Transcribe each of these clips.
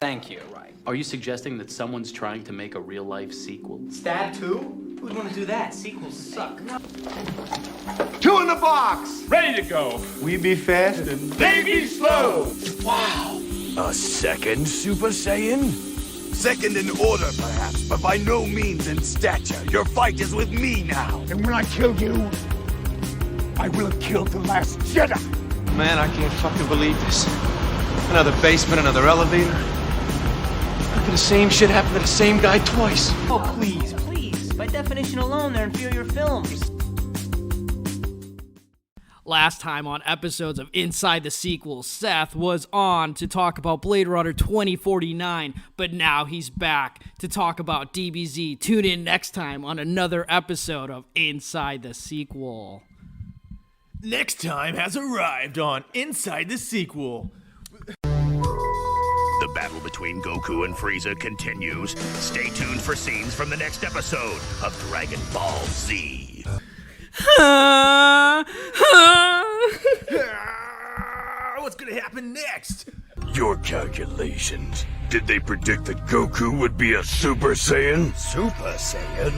Thank you. Right. Are you suggesting that someone's trying to make a real-life sequel? Stab 2? Who'd want to do that? Sequels suck. 2 in the box! Ready to go. We be fast and They be slow. Wow! A second Super Saiyan? Second in order, perhaps, but by no means in stature. Your fight is with me now. And when I kill you, I will have killed the last Jedi. Man, I can't fucking believe this. Another basement, another elevator. How could the same shit happen to the same guy twice? Oh, please, please. By definition alone, they're inferior films. Last time on episodes of Inside the Sequel, Seth was on to talk about Blade Runner 2049, but now he's back to talk about DBZ. Tune in next time on another episode of Inside the Sequel. Next time has arrived on Inside the Sequel. The battle between Goku and Frieza continues. Stay tuned for scenes from the next episode of Dragon Ball Z. What's gonna happen next? Your calculations. Did they predict that Goku would be a Super Saiyan? Super Saiyan?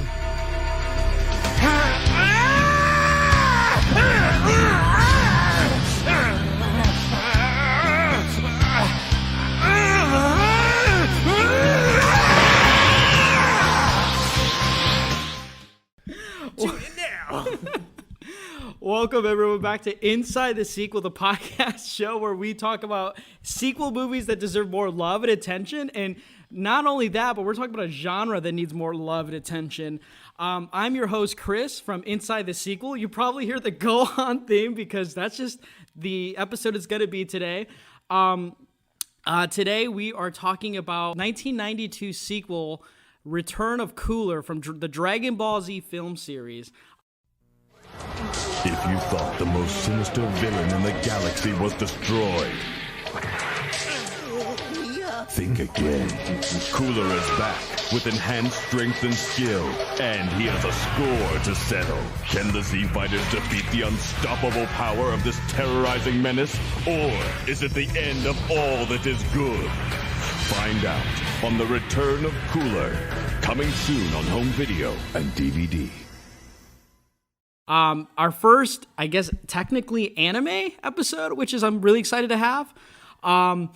Welcome everyone back to Inside the Sequel, the podcast show where we talk about sequel movies that deserve more love and attention. And not only that, but we're talking about a genre that needs more love and attention. I'm your host, Chris, from Inside the Sequel. You probably hear the Go On theme because that's just the episode is going to be today. Today we are talking about 1992 sequel, Return of Cooler from the Dragon Ball Z film series. If you thought the most sinister villain in the galaxy was destroyed, think again. Cooler is back with enhanced strength and skill, and he has a score to settle. Can the Z-Fighters defeat the unstoppable power of this terrorizing menace? Or is it the end of all that is good? Find out on The Return of Cooler, coming soon on home video and DVD. Our first, I guess, technically anime episode, which is I'm really excited to have. And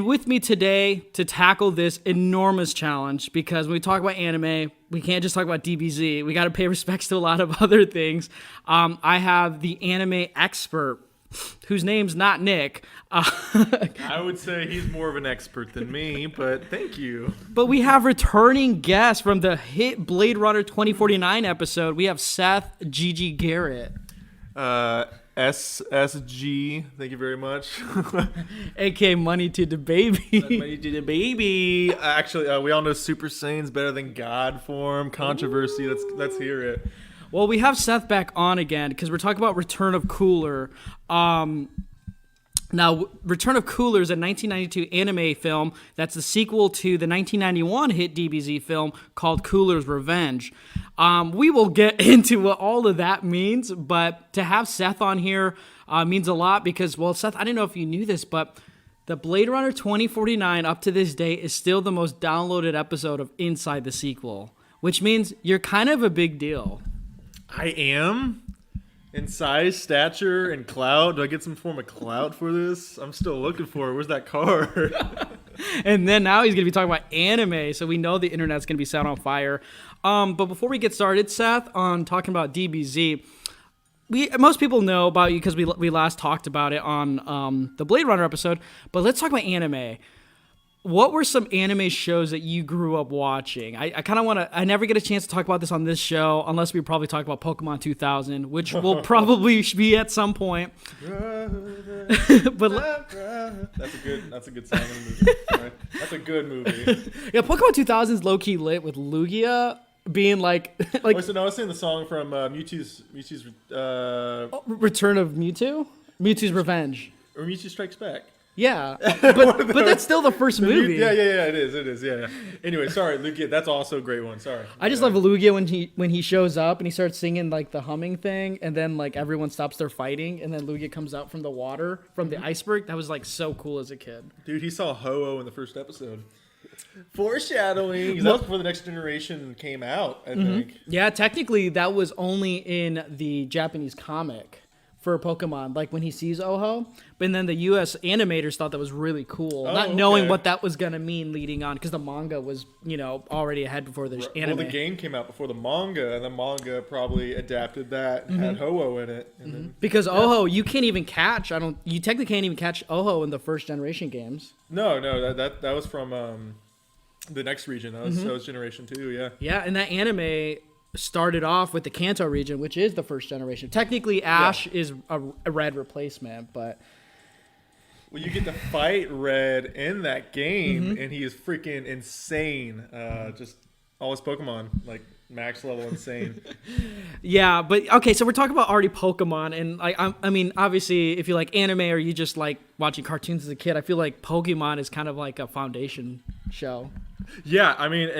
with me today to tackle this enormous challenge, because when we talk about anime, we can't just talk about DBZ. We got to pay respects to a lot of other things. I have the anime expert, whose name's not Nick. I would say he's more of an expert than me, but thank you. But we have returning guests from the hit Blade Runner 2049 episode. We have Seth Garrett. SSG, thank you very much. A.K.A. Money to the Baby. Money to the baby. Actually, we all know Super Saiyan's better than God form. Controversy, let's hear it. Well, we have Seth back on again because we're talking about Return of Cooler. Now, Return of Cooler is a 1992 anime film that's the sequel to the 1991 hit DBZ film called Cooler's Revenge. We will get into what all of that means, but to have Seth on here means a lot because, well, Seth, I don't know if you knew this, but the Blade Runner 2049 up to this day is still the most downloaded episode of Inside the Sequel, which means you're kind of a big deal. I am. In size, stature, and clout. Do I get some form of clout for this? I'm still looking for it. Where's that card? And then now he's going to be talking about anime, so we know the internet's going to be set on fire. But before we get started, Seth, on talking about DBZ, most people know about you because we last talked about it on the Blade Runner episode, but let's talk about anime. What were some anime shows that you grew up watching? I kind of want to... I never get a chance to talk about this on this show unless we probably talk about Pokemon 2000, which will probably be at some point. But That's a good song in the movie. Sorry. That's a good movie. Yeah, Pokemon 2000 is low-key lit with Lugia being like... Wait, so no, I was saying the song from Mewtwo's Return of Mewtwo? Mewtwo's Revenge. Or Mewtwo Strikes Back. Yeah, but that's still the first movie. Yeah, it is. Yeah. Anyway, sorry, Lugia. That's also a great one. Sorry. I just love Lugia when he shows up and he starts singing like the humming thing, and then like everyone stops their fighting, and then Lugia comes out from the water from the iceberg. That was like so cool as a kid. Dude, he saw Ho-Oh in the first episode. Foreshadowing. 'Cause that was before the Next Generation came out, I think. Yeah, technically that was only in the Japanese comic for Pokemon, like when he sees Oho. But then the US animators thought that was really cool, not knowing what that was going to mean leading on, because the manga was, already ahead before the anime. Well, the game came out before the manga, and the manga probably adapted that and had Ho-Oh in it. And then, because Oho, you can't even catch, you technically can't even catch Oho in the first generation games. No, that was from the next region. That was Generation 2, yeah. Yeah, and that anime started off with the Kanto region, which is the first generation. Technically, Ash is a Red replacement, but... Well, you get to fight Red in that game, and he is freaking insane. Just all his Pokemon, like max level insane. Yeah, but okay, so we're talking about already Pokemon, and I mean, obviously, if you like anime or you just like watching cartoons as a kid, I feel like Pokemon is kind of like a foundation show. Yeah, I mean,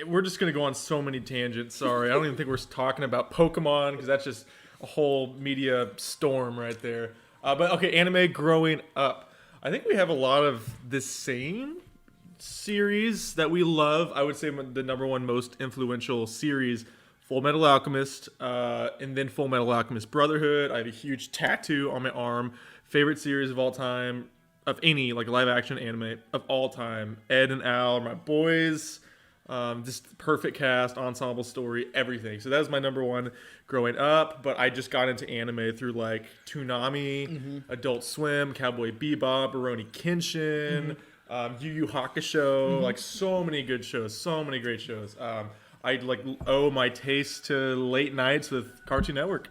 we're just going to go on so many tangents. Sorry. I don't even think we're talking about Pokemon, because that's just a whole media storm right there. But okay, anime growing up. I think we have a lot of the same series that we love. I would say the number one most influential series, Full Metal Alchemist, and then Full Metal Alchemist Brotherhood. I have a huge tattoo on my arm. Favorite series of all time. Of any like live action anime of all time. Ed and Al are my boys. Just perfect cast, ensemble story, everything. So that was my number one growing up. But I just got into anime through like Toonami, Adult Swim, Cowboy Bebop, Rurouni Kenshin, Yu Yu Hakusho. Like so many good shows, so many great shows. I like owe my taste to late nights with Cartoon Network.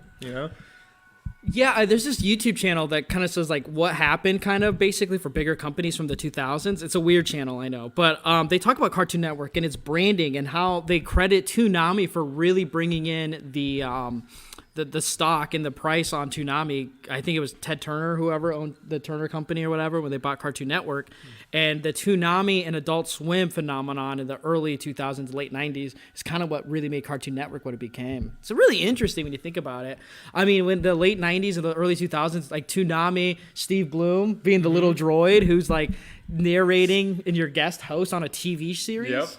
Yeah, there's this YouTube channel that kind of says like what happened kind of basically for bigger companies from the 2000s. It's a weird channel, I know. But they talk about Cartoon Network and its branding and how they credit Toonami for really bringing in the stock and the price on Toonami. I think it was Ted Turner, whoever owned the Turner Company or whatever, when they bought Cartoon Network. And the Toonami and Adult Swim phenomenon in the early 2000s, late 90s is kind of what really made Cartoon Network what it became. It's really interesting when you think about it. I mean, when the late 90s and the early 2000s, like Toonami, Steve Bloom being the little droid who's like narrating and your guest host on a TV series.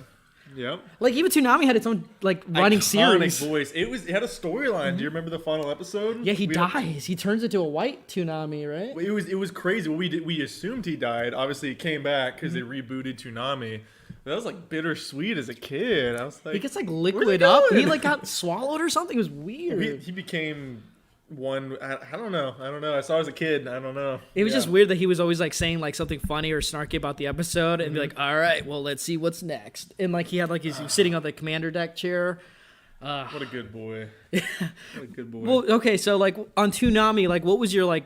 Yep. Like even Toonami had its own like running Iconic series. voice. It had a storyline. Do you remember the final episode? Yeah, he dies. He turns into a white Toonami, right? It was crazy. We assumed he died. Obviously, he came back because they rebooted Toonami. That was like bittersweet as a kid. I was like, He gets like liquid up. And he like got swallowed or something. It was weird. He became one. I don't know. I saw as a kid. I don't know. It was just weird that he was always like saying like something funny or snarky about the episode and be like, all right, well, let's see what's next. And like he had like he's sitting on the commander deck chair. What a good boy. What a good boy. Well, okay, so like on Toonami, like what was your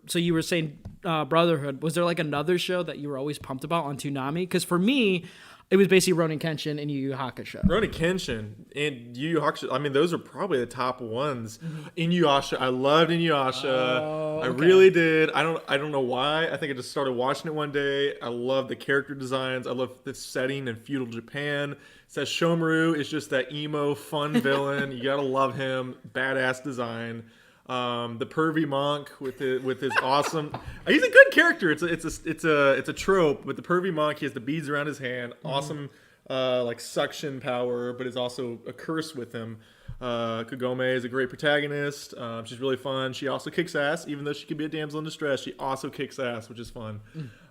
so you were saying Brotherhood. Was there like another show that you were always pumped about on Toonami? Because for me, it was basically Rurouni Kenshin and Yu Yu Hakusho. Rurouni Kenshin and Yu Yu Hakusho. I mean, those are probably the top ones. Inuyasha, I loved Inuyasha. Okay. I really did. I don't know why. I think I just started watching it one day. I love the character designs. I love the setting in feudal Japan. It says Shomaru is just that emo, fun villain. You gotta love him. Badass design. The pervy monk with his awesome. He's a good character. It's a trope. But the pervy monk, he has the beads around his hand. Awesome, like suction power, but is also a curse with him. Kagome is a great protagonist. She's really fun. She also kicks ass, even though she could be a damsel in distress. She also kicks ass, which is fun.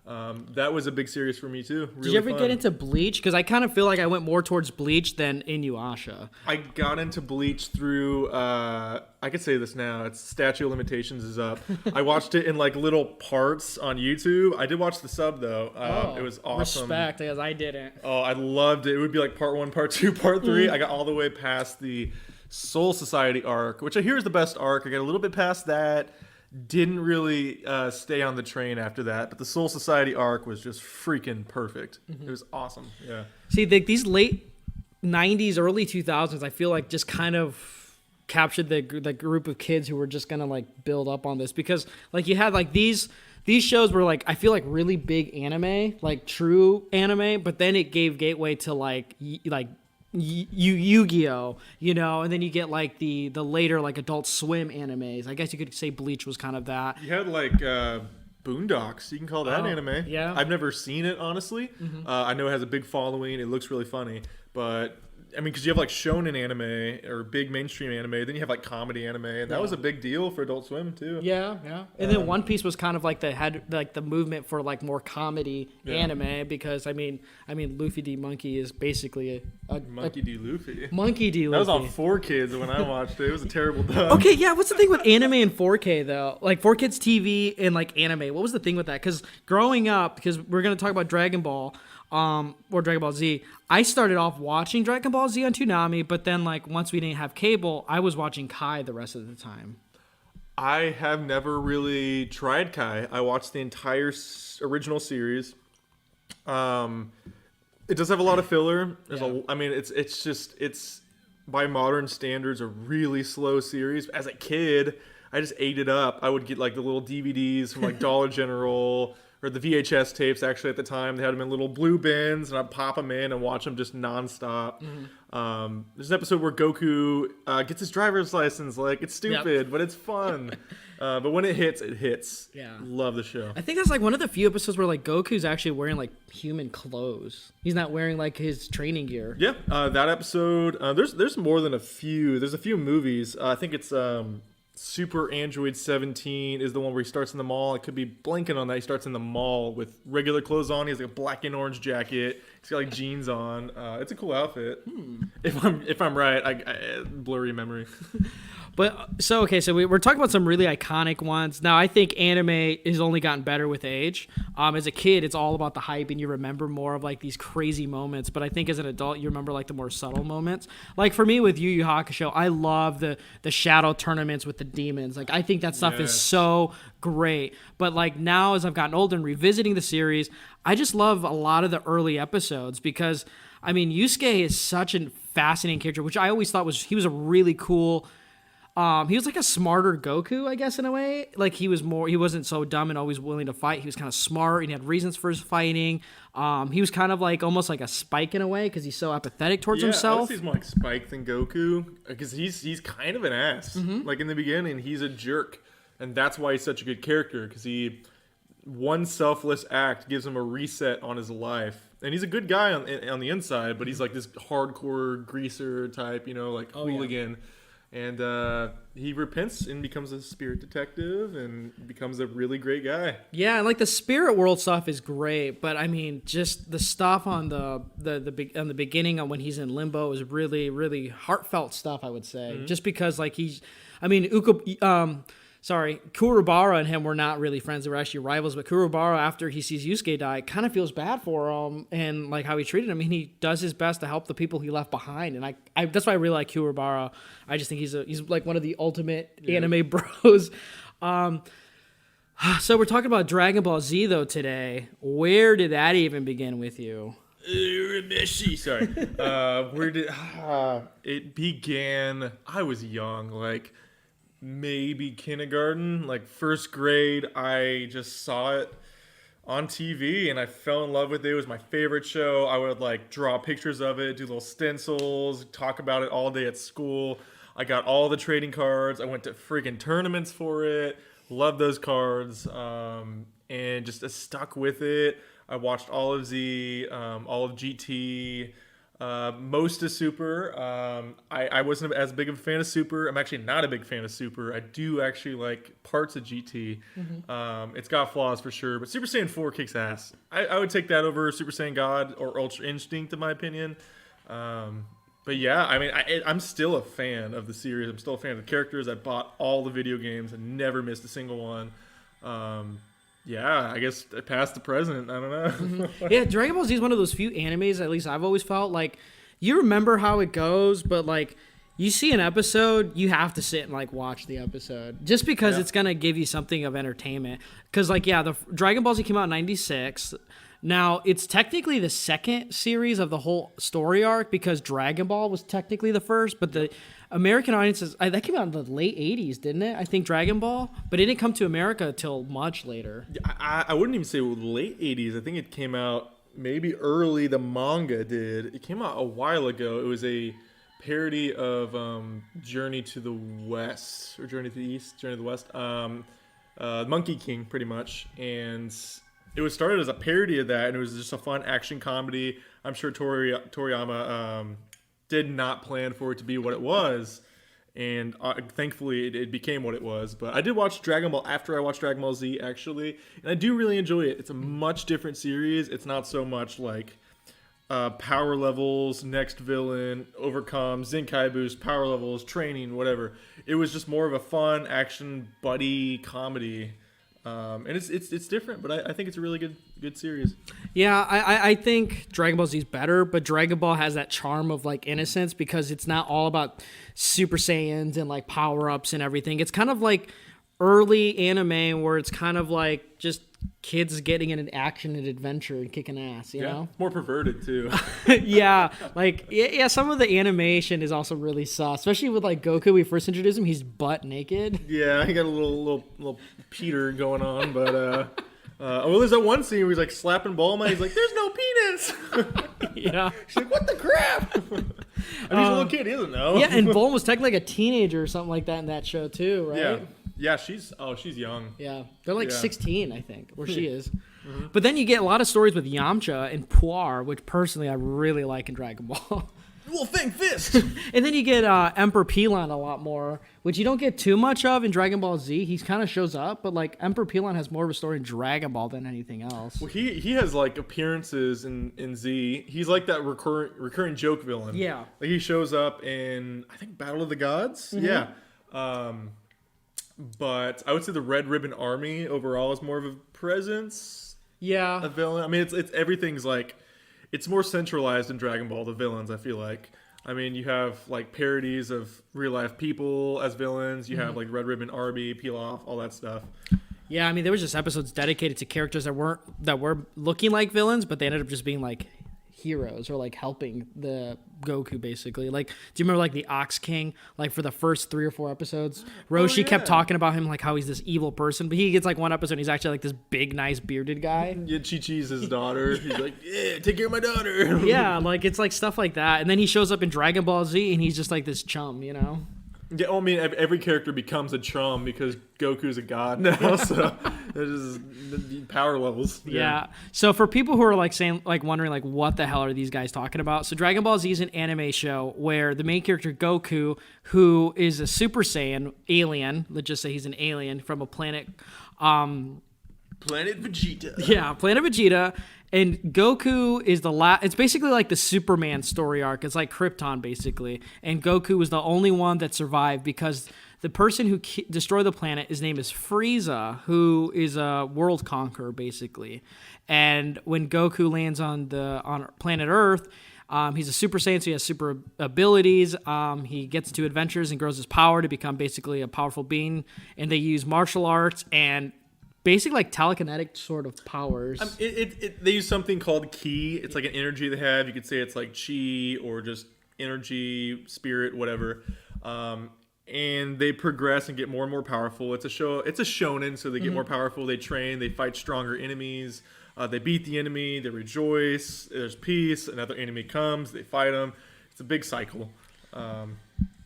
That was a big series for me too. Really Did you ever fun. get into Bleach? Because I kind of feel like I went more towards Bleach than Inuyasha. I got into Bleach through, I could say this now, it's Statute of Limitations is up. I watched it in like little parts on YouTube. I did watch the sub though. It was awesome. Respect, because I didn't. Oh, I loved it. It would be like part 1, part 2, part 3. I got all the way past the Soul Society arc, which I hear is the best arc. I got a little bit past that. Didn't really stay on the train after that, but the Soul Society arc was just freaking perfect. It was awesome. Yeah. See, these late 90s, early 2000s, I feel like just kind of captured the group of kids who were just gonna like build up on this, because like you had like these these shows were like, I feel like really big anime, like true anime, but then it gave gateway to like Yu-Gi-Oh, you know, and then you get like the later like Adult Swim animes. I guess you could say Bleach was kind of that. You had like Boondocks. You can call that anime. Yeah. I've never seen it, honestly. I know it has a big following. It looks really funny. But, I mean, because you have like shonen anime or big mainstream anime. Then you have like comedy anime. And that was a big deal for Adult Swim, too. Yeah. And then One Piece was kind of like the movement for like more comedy anime because, I mean, Luffy D. Monkey is basically a Monkey D. Luffy. Monkey D. Luffy. That was on 4Kids when I watched it. It was a terrible dub. Okay, yeah. What's the thing with anime and 4K though? Like 4Kids TV and like anime. What was the thing with that? Because growing up, because we're gonna talk about Dragon Ball, or Dragon Ball Z. I started off watching Dragon Ball Z on Toonami, but then like once we didn't have cable, I was watching Kai the rest of the time. I have never really tried Kai. I watched the entire original series. It does have a lot of filler. I mean, it's by modern standards a really slow series. As a kid, I just ate it up. I would get like the little DVDs from like Dollar General or the VHS tapes. Actually, at the time, they had them in little blue bins, and I'd pop them in and watch them just nonstop. There's an episode where Goku gets his driver's license. Like, it's stupid, but it's fun. But when it hits. Yeah. Love the show. I think that's like one of the few episodes where like Goku's actually wearing like human clothes. He's not wearing like his training gear. Yeah, that episode. There's more than a few. There's a few movies. I think it's Super Android 17 is the one where he starts in the mall. I could be blanking on that. He starts in the mall with regular clothes on. He has like a black and orange jacket. He's got like jeans on. It's a cool outfit. If I'm right, I blurry memory. But so we're talking about some really iconic ones. Now I think anime has only gotten better with age. As a kid, it's all about the hype and you remember more of like these crazy moments. But I think as an adult, you remember like the more subtle moments. Like for me with Yu Yu Hakusho, I love the shadow tournaments with the demons. Like I think that stuff is so great. But like now as I've gotten older and revisiting the series, I just love a lot of the early episodes because I mean Yusuke is such a fascinating character, which I always thought he was a really cool. He was like a smarter Goku, I guess, in a way. Like he wasn't so dumb and always willing to fight. He was kind of smart and he had reasons for his fighting. He was kind of like almost like a Spike in a way because he's so apathetic towards himself. I would say he's more like Spike than Goku because he's kind of an ass. Like in the beginning, he's a jerk, and that's why he's such a good character because one selfless act gives him a reset on his life. And he's a good guy on the inside, but he's like this hardcore greaser type, like hooligan. Yeah. And he repents and becomes a spirit detective and becomes a really great guy. Yeah, and like the spirit world stuff is great, but I mean, just the stuff on the beginning on when he's in limbo is really, really heartfelt stuff. I would say, just because like Kurobara and him were not really friends. They were actually rivals. But Kurobara, after he sees Yusuke die, kind of feels bad for him and like how he treated him. I mean, he does his best to help the people he left behind, and I that's why I really like Kurobara. I just think he's like one of the ultimate anime bros. So we're talking about Dragon Ball Z though today. Where did that even begin with you? Sorry. Where did it began? I was young, like maybe kindergarten, like first grade. I just saw it on TV and I fell in love with it. It was my favorite show. I would like draw pictures of it, do little stencils, talk about it all day at school. I got all the trading cards. I went to freaking tournaments for it. Loved those cards, and just stuck with it. I watched all of Z, all of GT, most of Super. I wasn't as big of a fan of Super. I'm actually not a big fan of Super. I do actually like parts of GT. It's got flaws for sure, but Super Saiyan 4 kicks ass. I would take that over Super Saiyan God or Ultra Instinct in my opinion. But yeah, I mean, I'm still a fan of the series. I'm still a fan of the characters. I bought all the video games and never missed a single one. Yeah, I guess past the present. I don't know. Yeah, Dragon Ball Z is one of those few animes, at least I've always felt, like, you remember how it goes, but, like, you see an episode, you have to sit and, like, watch the episode. Just because it's going to give you something of entertainment. Because, like, yeah, the Dragon Ball Z came out in 96. Now, it's technically the second series of the whole story arc because Dragon Ball was technically the first, but the American audiences, that came out in the late 80s, didn't it? I think Dragon Ball, but it didn't come to America until much later. I wouldn't even say late 80s. I think it came out maybe early. The manga did. It came out a while ago. It was a parody of Journey to the West, or Journey to the East, Journey to the West. Monkey King, pretty much. And it was started as a parody of that, and it was just a fun action comedy. I'm sure Toriyama did not plan for it to be what it was, and thankfully it became what it was. But I did watch Dragon Ball after I watched Dragon Ball Z, actually, and I do really enjoy it. It's a much different series. It's not so much like power levels, next villain, overcome, Zenkai boost, power levels, training, whatever. It was just more of a fun action buddy comedy. And it's different, but I think it's a really good series. Yeah, I think Dragon Ball Z is better, but Dragon Ball has that charm of like innocence because it's not all about Super Saiyans and like power ups and everything. It's kind of like early anime where it's kind of like just kids getting in an action and adventure and kicking ass, you know? More perverted too. Yeah, like some of the animation is also really sus, especially with like Goku. We first introduced him, he's butt naked. Yeah, he got a little Peter going on, but well, there's that one scene where he's like slapping Bulma. He's like, "There's no penis." Yeah, she's like, "What the crap?" I mean, he's a little kid. He doesn't know. Yeah, and Bulma was technically like a teenager or something like that in that show too, right? Yeah, she's young. Yeah, they're like 16, I think, or she is. Mm-hmm. But then you get a lot of stories with Yamcha and Puar, which personally I really like in Dragon Ball. Wolfang Fist. And then you get Emperor Pilon a lot more, which you don't get too much of in Dragon Ball Z. He kind of shows up, but like Emperor Pilon has more of a story in Dragon Ball than anything else. Well, he has like appearances in Z. He's like that recurring joke villain. Yeah, like he shows up in I think Battle of the Gods. Mm-hmm. Yeah. But I would say the Red Ribbon Army overall is more of a presence. Yeah, a villain. I mean, it's everything's like. It's more centralized in Dragon Ball, the villains, I feel like. I mean, you have like parodies of real life people as villains. You have like Red Ribbon Army, Peel Off, all that stuff. Yeah, I mean, there was just episodes dedicated to characters that were looking like villains, but they ended up just being like heroes or like helping the Goku basically. Like, do you remember like the Ox King? Like for the first 3 or 4 episodes, Roshi kept talking about him like how he's this evil person, but he gets like one episode and he's actually like this big, nice bearded guy. Yeah, Chi-Chi's his daughter. He's like, yeah, take care of my daughter. Yeah, like it's like stuff like that. And then he shows up in Dragon Ball Z and he's just like this chum, you know? Yeah, well, I mean, every character becomes a chum because Goku's a god now, so there's just power levels. Yeah. So for people who are like saying, like wondering, like what the hell are these guys talking about? So Dragon Ball Z is an anime show where the main character Goku, who is a Super Saiyan alien, let's just say he's an alien from a planet, Planet Vegeta. Yeah, Planet Vegeta. And Goku is it's basically like the Superman story arc. It's like Krypton, basically. And Goku was the only one that survived because the person who destroyed the planet, his name is Frieza, who is a world conqueror, basically. And when Goku lands on planet Earth, he's a Super Saiyan, so he has super abilities. He gets into adventures and grows his power to become basically a powerful being. And they use martial arts and basically like telekinetic sort of powers. They use something called ki. It's like an energy they have. You could say it's like chi or just energy, spirit, whatever. And they progress and get more and more powerful. It's a shonen, so they get more powerful. They train. They fight stronger enemies. They beat the enemy. They rejoice. There's peace. Another enemy comes. They fight them. It's a big cycle.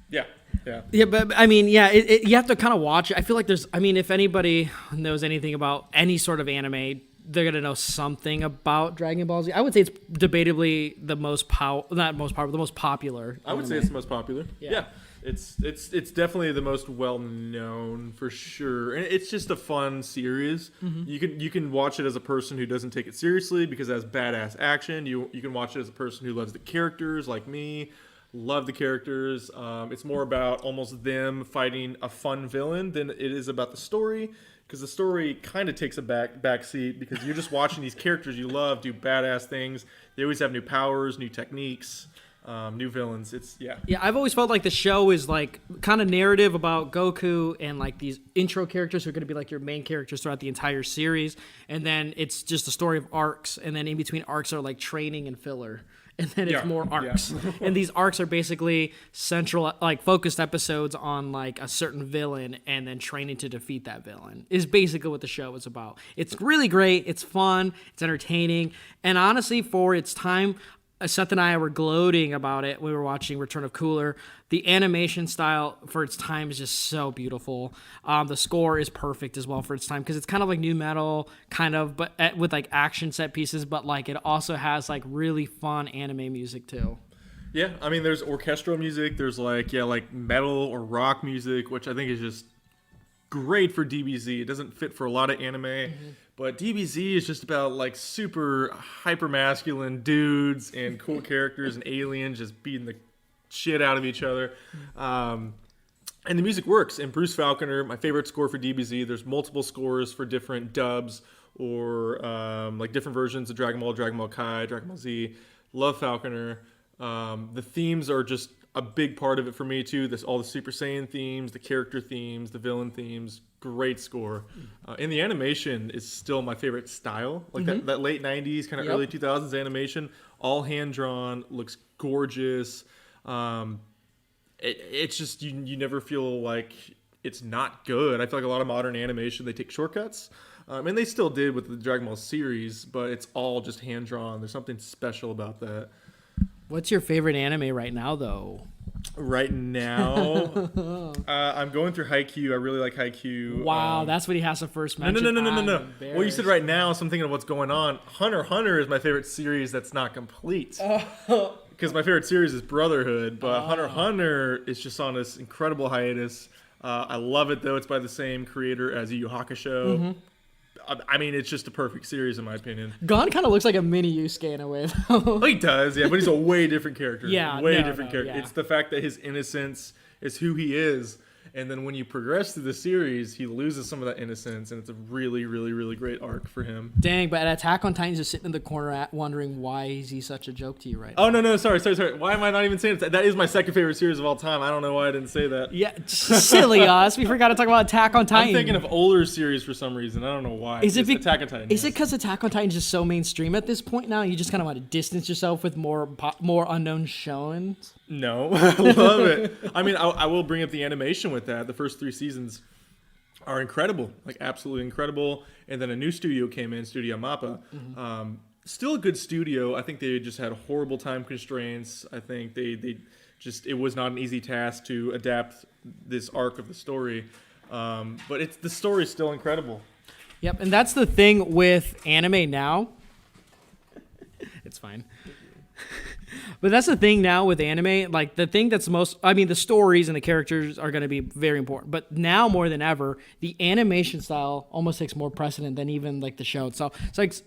Yeah, but I mean, you have to kind of watch it. I feel like if anybody knows anything about any sort of anime, they're going to know something about Dragon Ball Z. I would say it's debatably the most the most popular. I would say it's the most popular. Yeah. It's definitely the most well known for sure. And it's just a fun series. Mm-hmm. You can watch it as a person who doesn't take it seriously because it has badass action. You can watch it as a person who loves the characters like me. Love the characters. It's more about almost them fighting a fun villain than it is about the story, because the story kind of takes a back seat because you're just watching these characters you love do badass things. They always have new powers, new techniques. new villains. Yeah, I've always felt like the show is like kind of narrative about Goku and like these intro characters who are going to be like your main characters throughout the entire series, and then it's just a story of arcs, and then in between arcs are like training and filler. And then it's more arcs. And these arcs are basically central, like focused episodes on like a certain villain and then training to defeat that villain is basically what the show is about. It's really great. It's fun. It's entertaining. And honestly, for its time, Seth and I were gloating about it. We were watching Return of Cooler. The animation style for its time is just so beautiful. The score is perfect as well for its time because it's kind of like new metal, kind of, but with like action set pieces. But like it also has like really fun anime music too. Yeah, I mean, there's orchestral music. There's like metal or rock music, which I think is just great for DBZ. It doesn't fit for a lot of anime. But DBZ is just about like super hyper masculine dudes and cool characters and aliens just beating the shit out of each other. And the music works. And Bruce Falconer, my favorite score for DBZ, there's multiple scores for different dubs or like different versions of Dragon Ball Kai, Dragon Ball Z. Love Falconer. The themes are just a big part of it for me too. All the Super Saiyan themes, the character themes, the villain themes. Great score. And the animation is still my favorite style. Like that late 90s, kind of early 2000s animation, all hand-drawn, looks gorgeous. It's just, you never feel like it's not good. I feel like a lot of modern animation, they take shortcuts. And they still did with the Dragon Ball series, but it's all just hand-drawn. There's something special about that. What's your favorite anime right now, though? Right now, I'm going through Haikyuu. I really like Haikyuu. Wow, that's what he has to first mention. No. Well, you said right now, so I'm thinking of what's going on. Hunter x Hunter is my favorite series that's not complete. Because my favorite series is Brotherhood, but Hunter x Hunter is just on this incredible hiatus. I love it, though. It's by the same creator as Yu Yu Hakusho. I mean, it's just a perfect series in my opinion. Gon kind of looks like a mini Yusuke in a way, though. He does, yeah, but he's a way different character. Different character. Yeah. It's the fact that his innocence is who he is, and then when you progress through the series, he loses some of that innocence, and it's a really, really, really great arc for him. Dang, but Attack on Titan's just sitting in the corner wondering why is he such a joke to you right now. Oh, no, sorry. Why am I not even saying it? That is my second favorite series of all time. I don't know why I didn't say that. Yeah, silly us. We forgot to talk about Attack on Titan. I'm thinking of older series for some reason. I don't know why. Is it Attack on Titan? Is it because Attack on Titan is just so mainstream at this point now? You just kind of want to distance yourself with more unknown showings? No, I love it. I mean, I will bring up the animation with that. The first 3 seasons are incredible, like absolutely incredible. And then a new studio came in, Studio Mappa. Still a good studio. I think they just had horrible time constraints. I think they just, it was not an easy task to adapt this arc of the story. But the story is still incredible. Yep, and that's the thing with anime now. It's fine. But that's the thing now with anime, like the thing that's the stories and the characters are going to be very important. But now more than ever, the animation style almost takes more precedent than even like the show itself. It's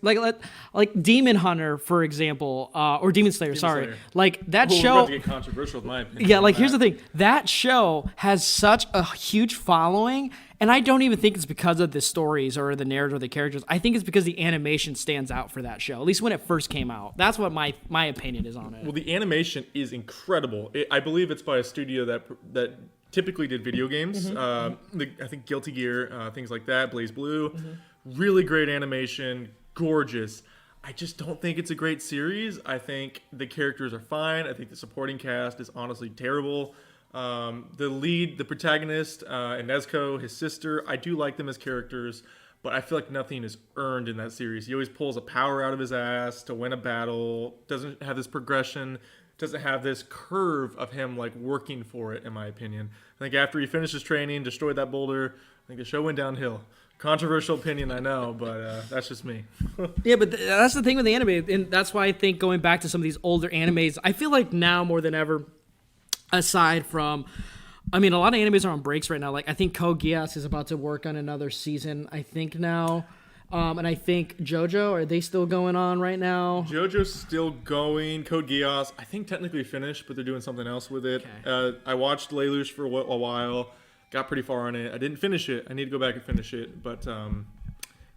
like Demon Hunter, for example, or Demon Slayer, sorry. Like that show. We're about to get controversial, in my opinion. Yeah, like here's the thing. That show has such a huge following. And I don't even think it's because of the stories or the narrative or the characters. I think it's because the animation stands out for that show, at least when it first came out. That's what my opinion is on it. Well, the animation is incredible. I believe it's by a studio that typically did video games. I think Guilty Gear, things like that, Blaze Blue. Really great animation, gorgeous. I just don't think it's a great series. I think the characters are fine. I think the supporting cast is honestly terrible. The protagonist, and Nezuko, his sister, I do like them as characters, but I feel like nothing is earned in that series. He always pulls a power out of his ass to win a battle, doesn't have this progression, doesn't have this curve of him like working for it, in my opinion. I think after he finished his training, destroyed that boulder, I think the show went downhill. Controversial opinion, I know, but that's just me. Yeah, but that's the thing with the anime, and that's why I think going back to some of these older animes, I feel like now more than ever, aside from, a lot of animes are on breaks right now. Like I think Code Geass is about to work on another season, I think now. And I think JoJo, are they still going on right now? JoJo's still going. Code Geass, I think technically finished, but they're doing something else with it. Okay. I watched Lelouch for a while, got pretty far on it. I didn't finish it. I need to go back and finish it. But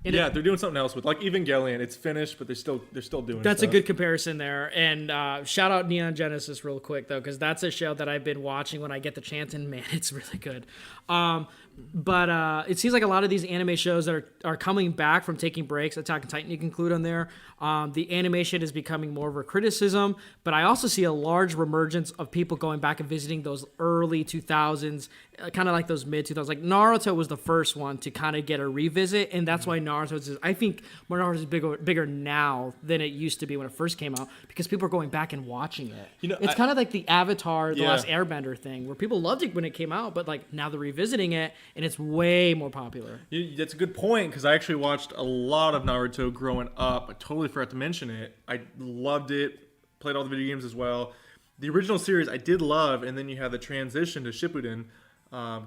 Yeah, they're doing something else with like Evangelion. It's finished, but they're still doing. That's stuff. a good comparison there. And shout out Neon Genesis real quick though, because that's a show that I've been watching when I get the chance, and man, it's really good. But it seems like a lot of these anime shows that are coming back from taking breaks. Attack on Titan you can include on there. The animation is becoming more of a criticism, but I also see a large reemergence of people going back and visiting those early 2000s, kind of like those mid 2000s. Like Naruto was the first one to kind of get a revisit, and that's why Naruto is. I think Naruto is bigger now than it used to be when it first came out because people are going back and watching it. It's kind of like the Avatar, the Last Airbender thing, where people loved it when it came out, but like now they're revisiting it, and it's way more popular. That's a good point because I actually watched a lot of Naruto growing up. I totally forgot to mention it. I loved it. Played all the video games as well. The original series I did love, and then you have the transition to Shippuden.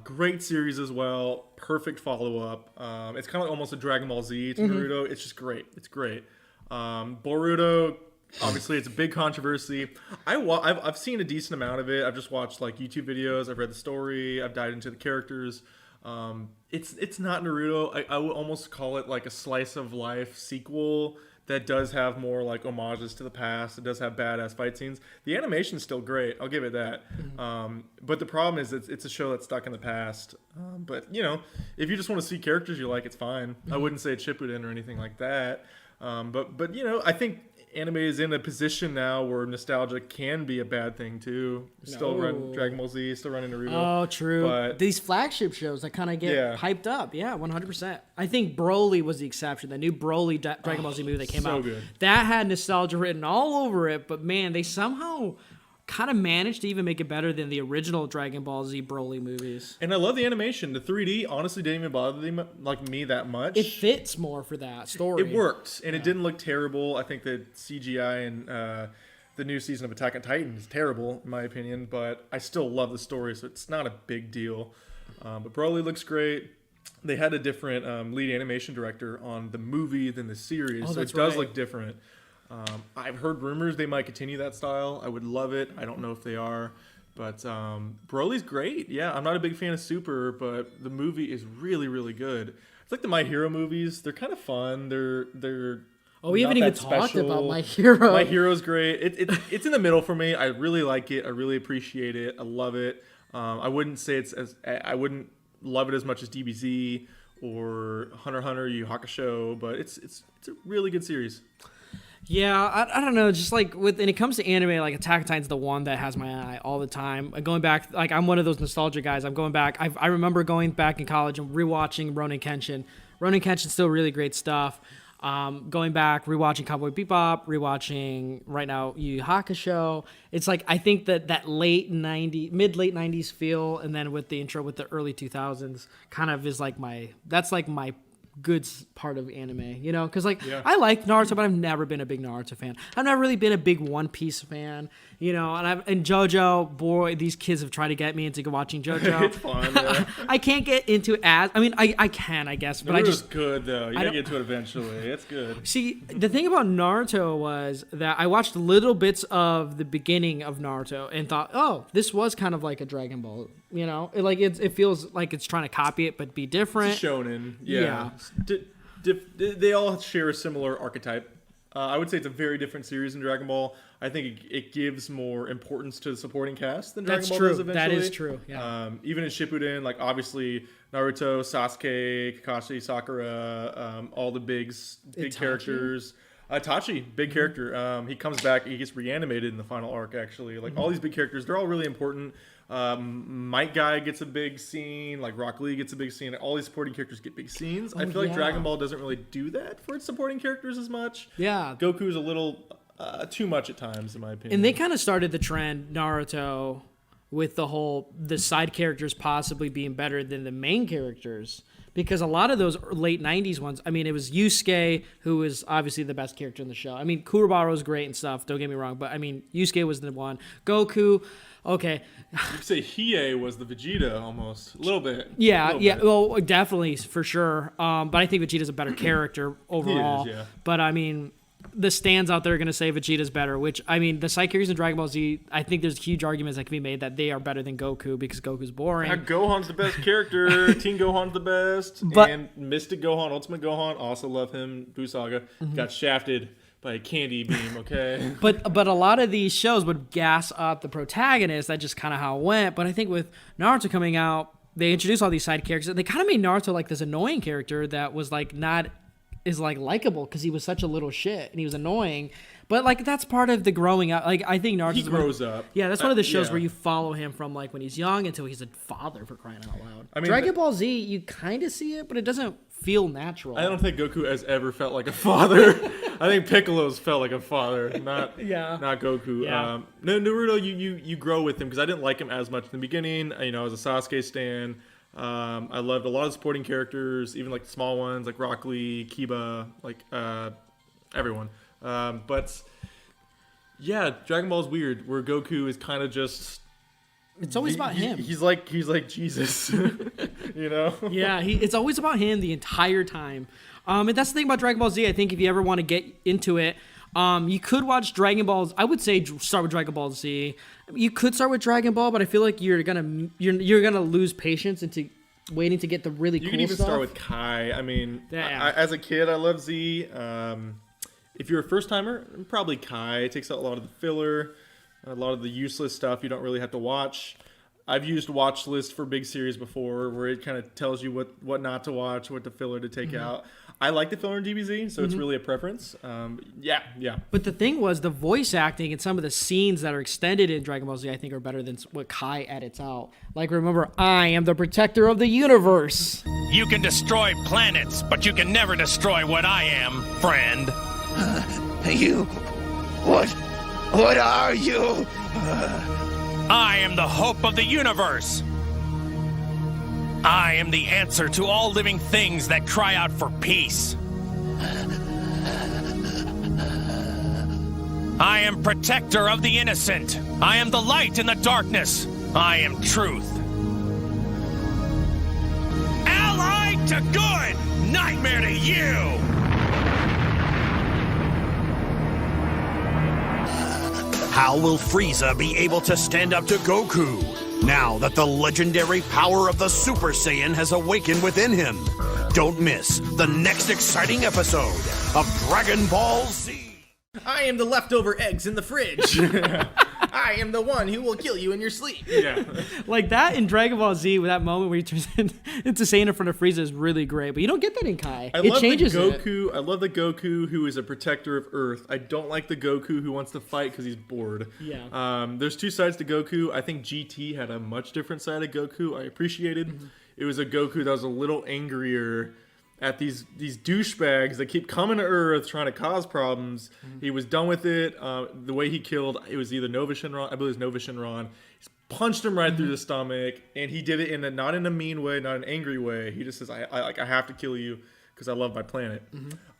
Great series as well. Perfect follow-up. It's kind of almost a Dragon Ball Z to Naruto. It's just great. It's great. Boruto, obviously, it's a big controversy. I've seen a decent amount of it. I've just watched like YouTube videos. I've read the story. I've dived into the characters. It's not Naruto. I would almost call it like a slice of life sequel that does have more like homages to the past. It does have badass fight scenes. The animation's still great. I'll give it that. But the problem is it's a show that's stuck in the past. But if you just want to see characters you like, it's fine. I wouldn't say it's Shippuden or anything like that. But I think anime is in a position now where nostalgia can be a bad thing too. Still run Dragon Ball Z, still running Naruto. Oh, true. But these flagship shows that kind of get hyped up. Yeah, 100%. I think Broly was the exception. The new Broly Dragon Ball Z movie that came out. Good. That had nostalgia written all over it, but man, they somehow kind of managed to even make it better than the original Dragon Ball Z Broly movies. And I love the animation. The 3D honestly didn't even bother me that much. It fits more for that story. It worked, and it didn't look terrible. I think the CGI and the new season of Attack on Titan is terrible, in my opinion, but I still love the story, so it's not a big deal. But Broly looks great. They had a different lead animation director on the movie than the series, so it does look different. I've heard rumors they might continue that style. I would love it. I don't know if they are. But Broly's great. Yeah, I'm not a big fan of Super, but the movie is really, really good. It's like the My Hero movies. They're kind of fun. They're we haven't even talked about My Hero. My Hero's great. It's in the middle for me. I really like it. I really appreciate it. I love it. I wouldn't say I wouldn't love it as much as DBZ or Hunter x Hunter, Yu Yu Hakusho, but it's a really good series. Yeah, I don't know. Just like when it comes to anime, like Attack on Titan's the one that has my eye all the time. Going back, like I'm one of those nostalgia guys. I'm going back. I remember going back in college and rewatching Ronin Kenshin. Ronin Kenshin's still really great stuff. Going back, rewatching Cowboy Bebop, rewatching right now Yu Yu Hakusho. It's like I think that mid late 90s feel, and then with the intro with the early 2000s, kind of is like my good part of anime, because I like Naruto, but I've never been a big Naruto fan. I've never really been a big One Piece fan, and JoJo, boy, these kids have tried to get me into watching JoJo. It's fun. Yeah. I can't get into I can, I guess, but Naruto's good though. You gotta get to it eventually. It's good. See, the thing about Naruto was that I watched little bits of the beginning of Naruto and thought, oh, this was kind of like a Dragon Ball. It feels like it's trying to copy it but be different. It's shonen. Yeah. They all share a similar archetype. I would say it's a very different series than Dragon Ball. I think it gives more importance to the supporting cast than Dragon Ball does eventually. That is true. Yeah. Even in Shippuden, like obviously Naruto, Sasuke, Kakashi, Sakura, all the big characters. Itachi, big character. He comes back. He gets reanimated in the final arc. Actually, all these big characters, they're all really important. Might Guy gets a big scene, like Rock Lee gets a big scene. All these supporting characters get big scenes. I feel like Dragon Ball doesn't really do that for its supporting characters as much. Yeah, Goku's a little too much at times, in my opinion. And they kind of started the trend, Naruto, with the side characters possibly being better than the main characters. Because a lot of those late 90s ones, it was Yusuke, who was obviously the best character in the show. Kurobaro's great and stuff, don't get me wrong, but Yusuke was the one. Goku, okay. You could say Hiei was the Vegeta almost, a little bit. Yeah, well, definitely, for sure. But I think Vegeta's a better character overall. He is, yeah. But the stands out there are going to say Vegeta's better, which, I mean, the side characters in Dragon Ball Z, I think there's huge arguments that can be made that they are better than Goku because Goku's boring. Gohan's the best character. Teen Gohan's the best. And Mystic Gohan, Ultimate Gohan, also love him. Buu Saga got shafted by a candy beam, okay? But a lot of these shows would gas up the protagonist. That's just kind of how it went. But I think with Naruto coming out, they introduced all these side characters. They kind of made Naruto like this annoying character that was like not is like likable because he was such a little shit and he was annoying. But like that's part of the growing up. Like I think Naruto grows up. Yeah, that's one of the shows where you follow him from like when he's young until he's a father, for crying out loud. I mean, Dragon Ball Z, you kind of see it, but it doesn't feel natural. I don't think Goku has ever felt like a father. I think Piccolo's felt like a father, not Goku. Yeah. No, Naruto, you grow with him because I didn't like him as much in the beginning. You know, I was a Sasuke stan. I loved a lot of supporting characters, even like the small ones like Rock Lee, Kiba, like everyone. But yeah, Dragon Ball is weird, where Goku is kind of just. It's always about him. He's like Jesus, you know. Yeah, it's always about him the entire time. And that's the thing about Dragon Ball Z. I think if you ever want to get into it, you could watch Dragon Balls. I would say start with Dragon Ball Z. You could start with Dragon Ball, but I feel like you're gonna lose patience into waiting to get the really cool stuff. You can even start with Kai. I mean, as a kid, I love Z. If you're a first timer, probably Kai. It takes out a lot of the filler, a lot of the useless stuff you don't really have to watch. I've used watch list for big series before, where it kind of tells you what not to watch, what the filler to take out. I like the filler in DBZ, so it's really a preference. Yeah. But the thing was, the voice acting and some of the scenes that are extended in Dragon Ball Z, I think, are better than what Kai edits out. Like, remember, I am the protector of the universe. You can destroy planets, but you can never destroy what I am, friend. You... What are you? I am the hope of the universe. I am the answer to all living things that cry out for peace. I am protector of the innocent. I am the light in the darkness. I am truth. Allied to good, nightmare to you. How will Frieza be able to stand up to Goku now that the legendary power of the Super Saiyan has awakened within him? Don't miss the next exciting episode of Dragon Ball Z. I am the leftover eggs in the fridge. I am the one who will kill you in your sleep. Yeah. Like that in Dragon Ball Z, with that moment where he turns into Saiyan in front of Frieza is really great, but you don't get that in Kai. I love the Goku who is a protector of Earth. I don't like the Goku who wants to fight because he's bored. Yeah. There's two sides to Goku. I think GT had a much different side of Goku I appreciated. It was a Goku that was a little angrier at these douchebags that keep coming to Earth trying to cause problems. He was done with it. The way he killed, it was either Nova Shinron, I believe it was Nova Shinron. He punched him right through the stomach, and he did it not in a mean way, not an angry way. He just says, I have to kill you because I love my planet.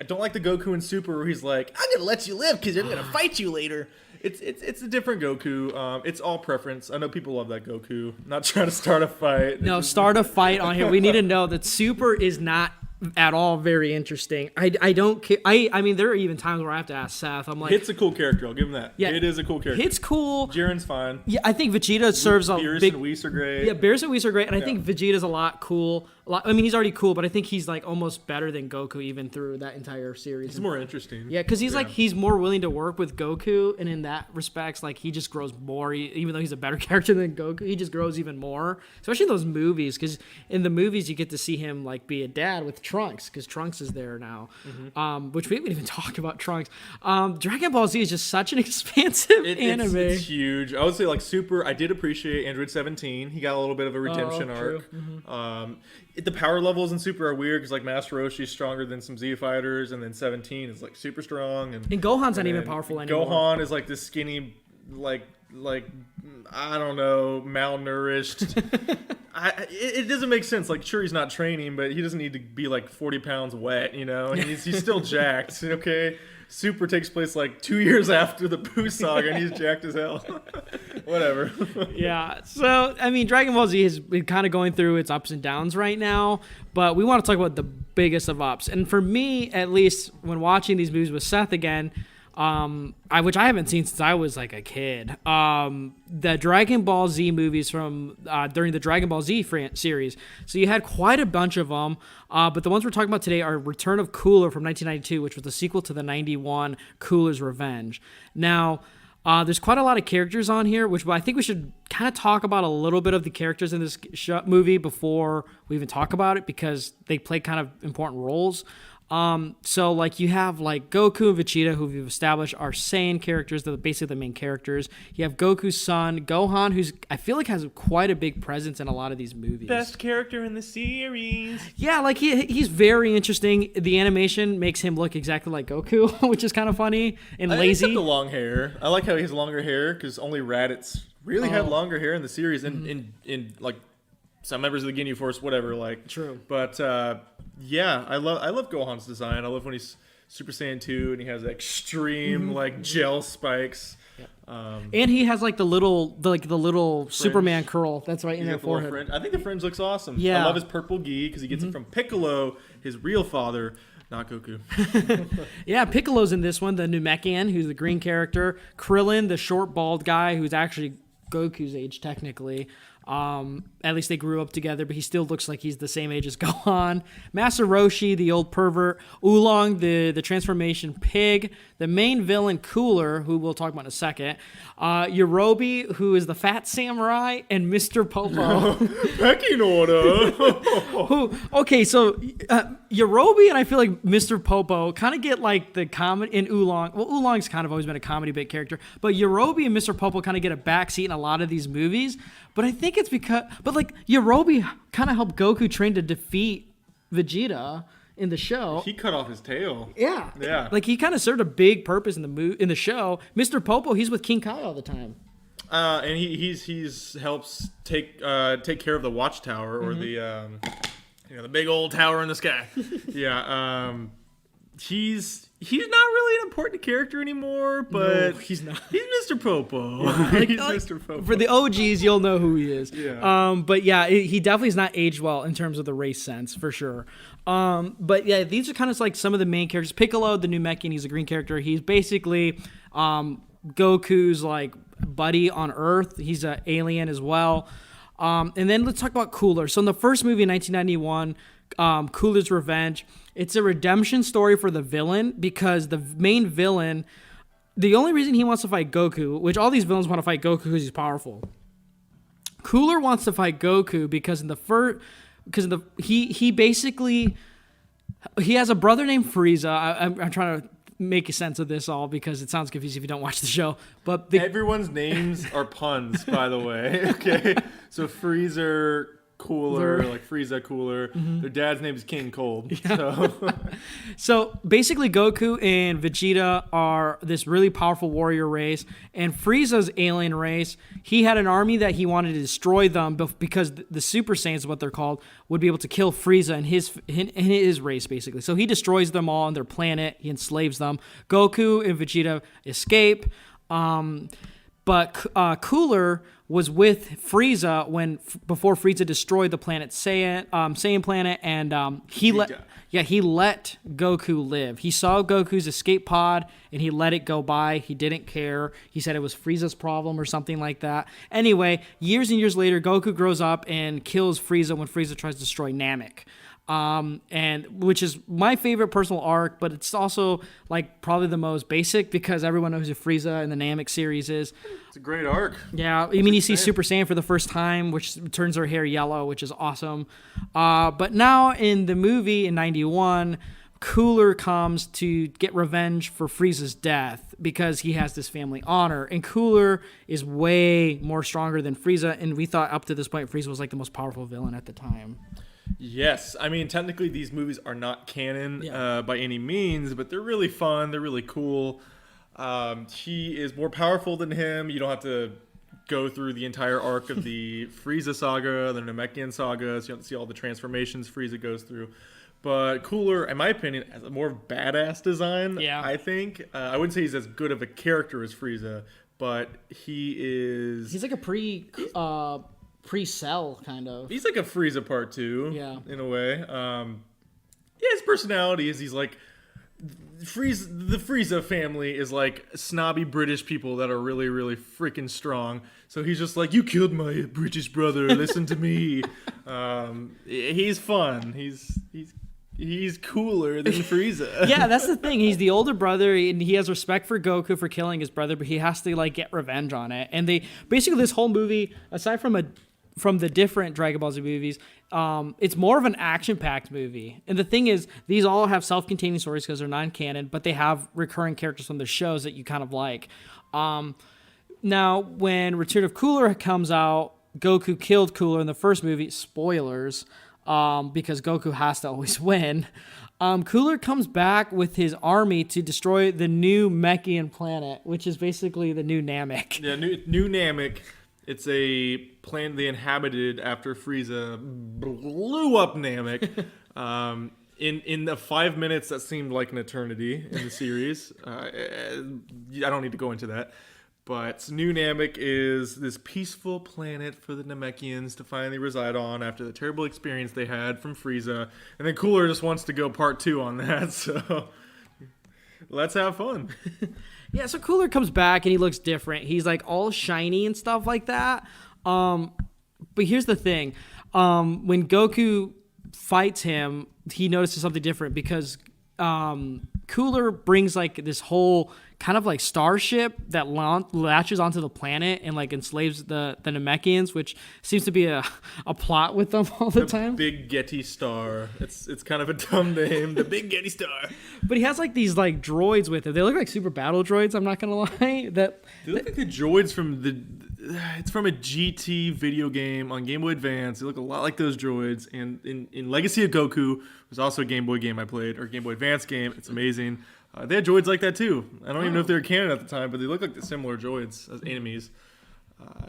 I don't like the Goku in Super where he's like, I'm gonna let you live because I'm gonna fight you later. It's a different Goku. It's all preference. I know people love that Goku. I'm not trying to start a fight. No, start a fight on here. We need to know that Super is not at all very interesting. I don't care. I mean, there are even times where I have to ask Seth. I'm like, Hit's a cool character. I'll give him that. Yeah, it is a cool character. Hit's cool. Jiren's fine. Yeah, I think Vegeta serves a Beerus big. and Whis are great. Yeah, Beerus and Whis are great, and I think Vegeta's a lot cool. I mean, he's already cool, but I think he's like almost better than Goku even through that entire series. He's more interesting. Yeah, because he's like he's more willing to work with Goku, and in that respects, like he just grows more. Even though he's a better character than Goku, he just grows even more. Especially in those movies, because in the movies you get to see him like be a dad with Trunks, because Trunks is there now. Which we didn't even talk about Trunks. Dragon Ball Z is just such an expansive anime. It's huge. I would say like Super. I did appreciate Android 17. He got a little bit of a redemption arc. The power levels in Super are weird because like Master Roshi is stronger than some Z fighters, and then 17 is like super strong, and Gohan's not even powerful anymore. Gohan is like this skinny I don't know, malnourished. It doesn't make sense. Like, sure, he's not training, but he doesn't need to be like 40 pounds wet, you know? He's still jacked, okay? Super takes place like 2 years after the Boo saga, and he's jacked as hell. Whatever. Yeah. So, I mean, Dragon Ball Z has been kind of going through its ups and downs right now, but we want to talk about the biggest of ups. And for me, at least, when watching these movies with Seth again, which I haven't seen since I was like a kid. The Dragon Ball Z movies from during the Dragon Ball Z series. So you had quite a bunch of them, but the ones we're talking about today are Return of Cooler from 1992, which was the sequel to the 91 Cooler's Revenge. Now, there's quite a lot of characters on here, which I think we should kind of talk about a little bit of the characters in this movie before we even talk about it, because they play kind of important roles. So like you have like Goku and Vegeta, who we've established are Saiyan characters. They're basically the main characters. You have Goku's son, Gohan, who's I feel like has quite a big presence in a lot of these movies. Best character in the series. Yeah, like he's very interesting. The animation makes him look exactly like Goku, which is kind of funny and lazy. Except the long hair. I like how he has longer hair, because only Raditz really had longer hair in the series, and in like some members of the Ginyu Force, whatever. Like true, but. Yeah, I love Gohan's design. I love when he's Super Saiyan 2 and he has extreme like gel spikes. Yeah. And he has like the little Superman curl that's right in their forehead. I think the fringe looks awesome. Yeah. I love his purple gi because he gets it from Piccolo, his real father, not Goku. Yeah, Piccolo's in this one, the Namekian, who's the green character. Krillin, the short bald guy, who's actually Goku's age technically. At least they grew up together, but he still looks like he's the same age as Gohan. Master Roshi, the old pervert. Oolong, the transformation pig. The main villain, Cooler, who we'll talk about in a second. Yorobi, who is the fat samurai, and Mr. Popo. Pecking order. So Yorobi and I feel like Mr. Popo kind of get like the comedy in Oolong. Well, Oolong's kind of always been a comedy bit character, but Yorobi and Mr. Popo kind of get a backseat in a lot of these movies. But I think it's because, like Yorobi kind of helped Goku train to defeat Vegeta in the show. He cut off his tail. Yeah. Like he kind of served a big purpose in the show. Mr. Popo, he's with King Kai all the time. And he's helps take care of the watchtower or the big old tower in the sky. Yeah. He's not really an important character anymore, but no, he's not. He's Mr. Popo. He's Mr. Popo. For the OGs, you'll know who he is. Yeah. But yeah, he definitely is not aged well in terms of the race sense, for sure. But yeah, these are kind of like some of the main characters. Piccolo, the Namekian, he's a green character. He's basically Goku's like buddy on Earth. He's an alien as well. And then let's talk about Cooler. So in the first movie in 1991, Cooler's Revenge, it's a redemption story for the villain, because the main villain, the only reason he wants to fight Goku, which all these villains want to fight Goku because he's powerful. Cooler wants to fight Goku because he has a brother named Frieza. I'm trying to make sense of this all because it sounds confusing if you don't watch the show. But everyone's names are puns, by the way. Okay, so Freezer, Cooler, like Frieza, Cooler. Their dad's name is King Cold. Yeah. So basically, Goku and Vegeta are this really powerful warrior race, and Frieza's alien race. He had an army that he wanted to destroy them because the Super Saiyans, what they're called, would be able to kill Frieza and his race, basically. So he destroys them all on their planet. He enslaves them. Goku and Vegeta escape. But Cooler was with Frieza before Frieza destroyed the planet Saiyan planet, and he let Goku live. He saw Goku's escape pod and he let it go by. He didn't care. He said it was Frieza's problem or something like that. Anyway, years and years later, Goku grows up and kills Frieza when Frieza tries to destroy Namek. And which is my favorite personal arc, but it's also like probably the most basic because everyone knows who Frieza in the Namek series is. It's a great arc. Yeah, I mean you see Super Saiyan for the first time, which turns her hair yellow, which is awesome. But now in the movie in 91, Cooler comes to get revenge for Frieza's death because he has this family honor, and Cooler is way more stronger than Frieza, and we thought up to this point Frieza was like the most powerful villain at the time. Yes, I mean technically these movies are not canon by any means, but they're really fun. They're really cool. He is more powerful than him. You don't have to go through the entire arc of the Frieza saga, the Namekian saga, so you don't see all the transformations Frieza goes through. But Cooler, in my opinion, has a more badass design, I think. I wouldn't say he's as good of a character as Frieza, but he's like a pre-Cell kind of. He's like a Frieza Part 2, in a way. His personality is he's like... the Frieza family is like snobby British people that are really, really freaking strong. So he's just like, you killed my British brother. Listen to me. He's fun. He's cooler than Frieza. Yeah, that's the thing. He's the older brother, and he has respect for Goku for killing his brother, but he has to like get revenge on it. And they basically this whole movie, aside from the different Dragon Ball Z movies, it's more of an action-packed movie. And the thing is, these all have self-containing stories because they're non-canon, but they have recurring characters from the shows that you kind of like. Now, when Return of Cooler comes out, Goku killed Cooler in the first movie. Spoilers, because Goku has to always win. Cooler comes back with his army to destroy the new Mechian planet, which is basically the new Namek. Yeah, new Namek. It's a planet they inhabited after Frieza blew up Namek. In the 5 minutes that seemed like an eternity in the series. I don't need to go into that. But New Namek is this peaceful planet for the Namekians to finally reside on after the terrible experience they had from Frieza. And then Cooler just wants to go part 2 on that, so let's have fun. Yeah, so Cooler comes back and he looks different. He's like all shiny and stuff like that. But here's the thing. When Goku fights him, he notices something different because Cooler brings like this whole kind of like starship that latches onto the planet and like enslaves the Namekians, which seems to be a plot with them all the time. Big Getty Star. It's kind of a dumb name. The Big Getty Star. But he has like these like droids with him. They look like super battle droids. I'm not gonna lie. They look like the droids from it's from a GT video game on Game Boy Advance. They look a lot like those droids. And in Legacy of Goku, was also a Game Boy game I played, or Game Boy Advance game. It's amazing. They had droids like that too. I don't even know if they were canon at the time, but they look like the similar droids as enemies.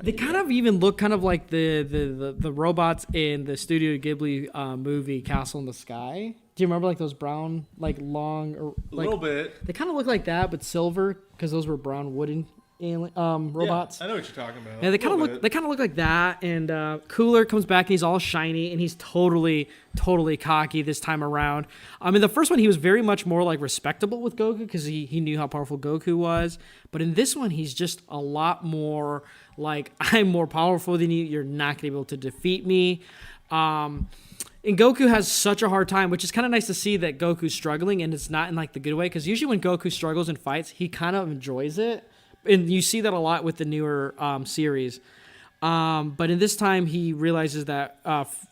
They kind of even look kind of like the robots in the Studio Ghibli movie Castle in the Sky. Do you remember like those brown, like long, or like, a little bit? They kind of look like that, but silver because those were brown wooden robots. Yeah, I know what you're talking about. Yeah, they kind of look like that. And Cooler comes back and he's all shiny and he's totally cocky this time around. In the first one he was very much more like respectable with Goku because he knew how powerful Goku was. But in this one he's just a lot more like, I'm more powerful than you. You're not gonna be able to defeat me. And Goku has such a hard time, which is kind of nice to see that Goku's struggling, and it's not in like the good way, because usually when Goku struggles and fights, he kind of enjoys it. And you see that a lot with the newer series. But in this time, he realizes that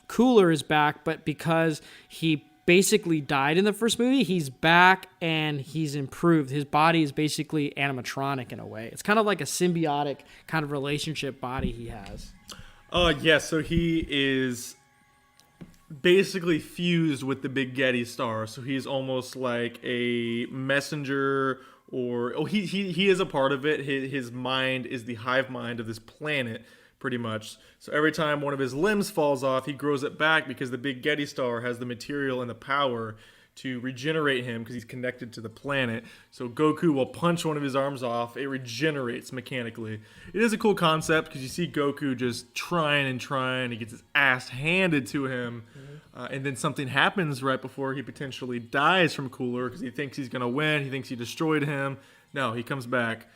Cooler is back, but because he basically died in the first movie, he's back and he's improved. His body is basically animatronic in a way. It's kind of like a symbiotic kind of relationship body he has. Yeah, so he is basically fused with the Big Getty Star. So he's almost like a messenger, or he is a part of it. His mind is the hive mind of this planet, pretty much. So every time one of his limbs falls off, he grows it back because the Big Getty Star has the material and the power to regenerate him because he's connected to the planet. So Goku will punch one of his arms off. It regenerates mechanically. It is a cool concept because you see Goku just trying and trying. He gets his ass handed to him. And then something happens right before he potentially dies from Cooler because he thinks he's going to win. He thinks he destroyed him. No, he comes back,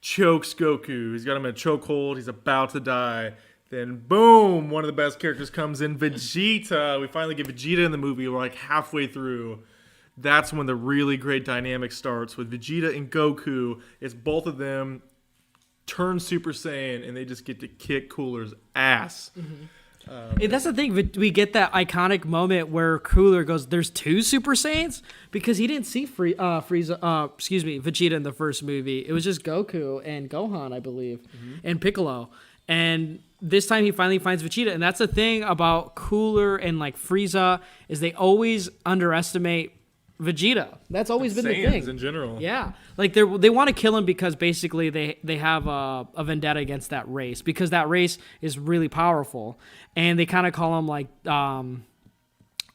chokes Goku. He's got him in a chokehold. He's about to die. Then, boom, one of the best characters comes in, Vegeta. We finally get Vegeta in the movie. We're like halfway through. That's when the really great dynamic starts with Vegeta and Goku. It's both of them turn Super Saiyan, and they just get to kick Cooler's ass. Mm-hmm. That's the thing. We get that iconic moment where Cooler goes, "There's two Super Saiyans," because he didn't see Vegeta in the first movie. It was just Goku and Gohan, I believe, and Piccolo. And this time he finally finds Vegeta, and that's the thing about Cooler and like Frieza is they always underestimate Vegeta. That's always been the Saiyans thing. in general. Yeah, like they want to kill him because basically they have a vendetta against that race because that race is really powerful, and they kind of call him like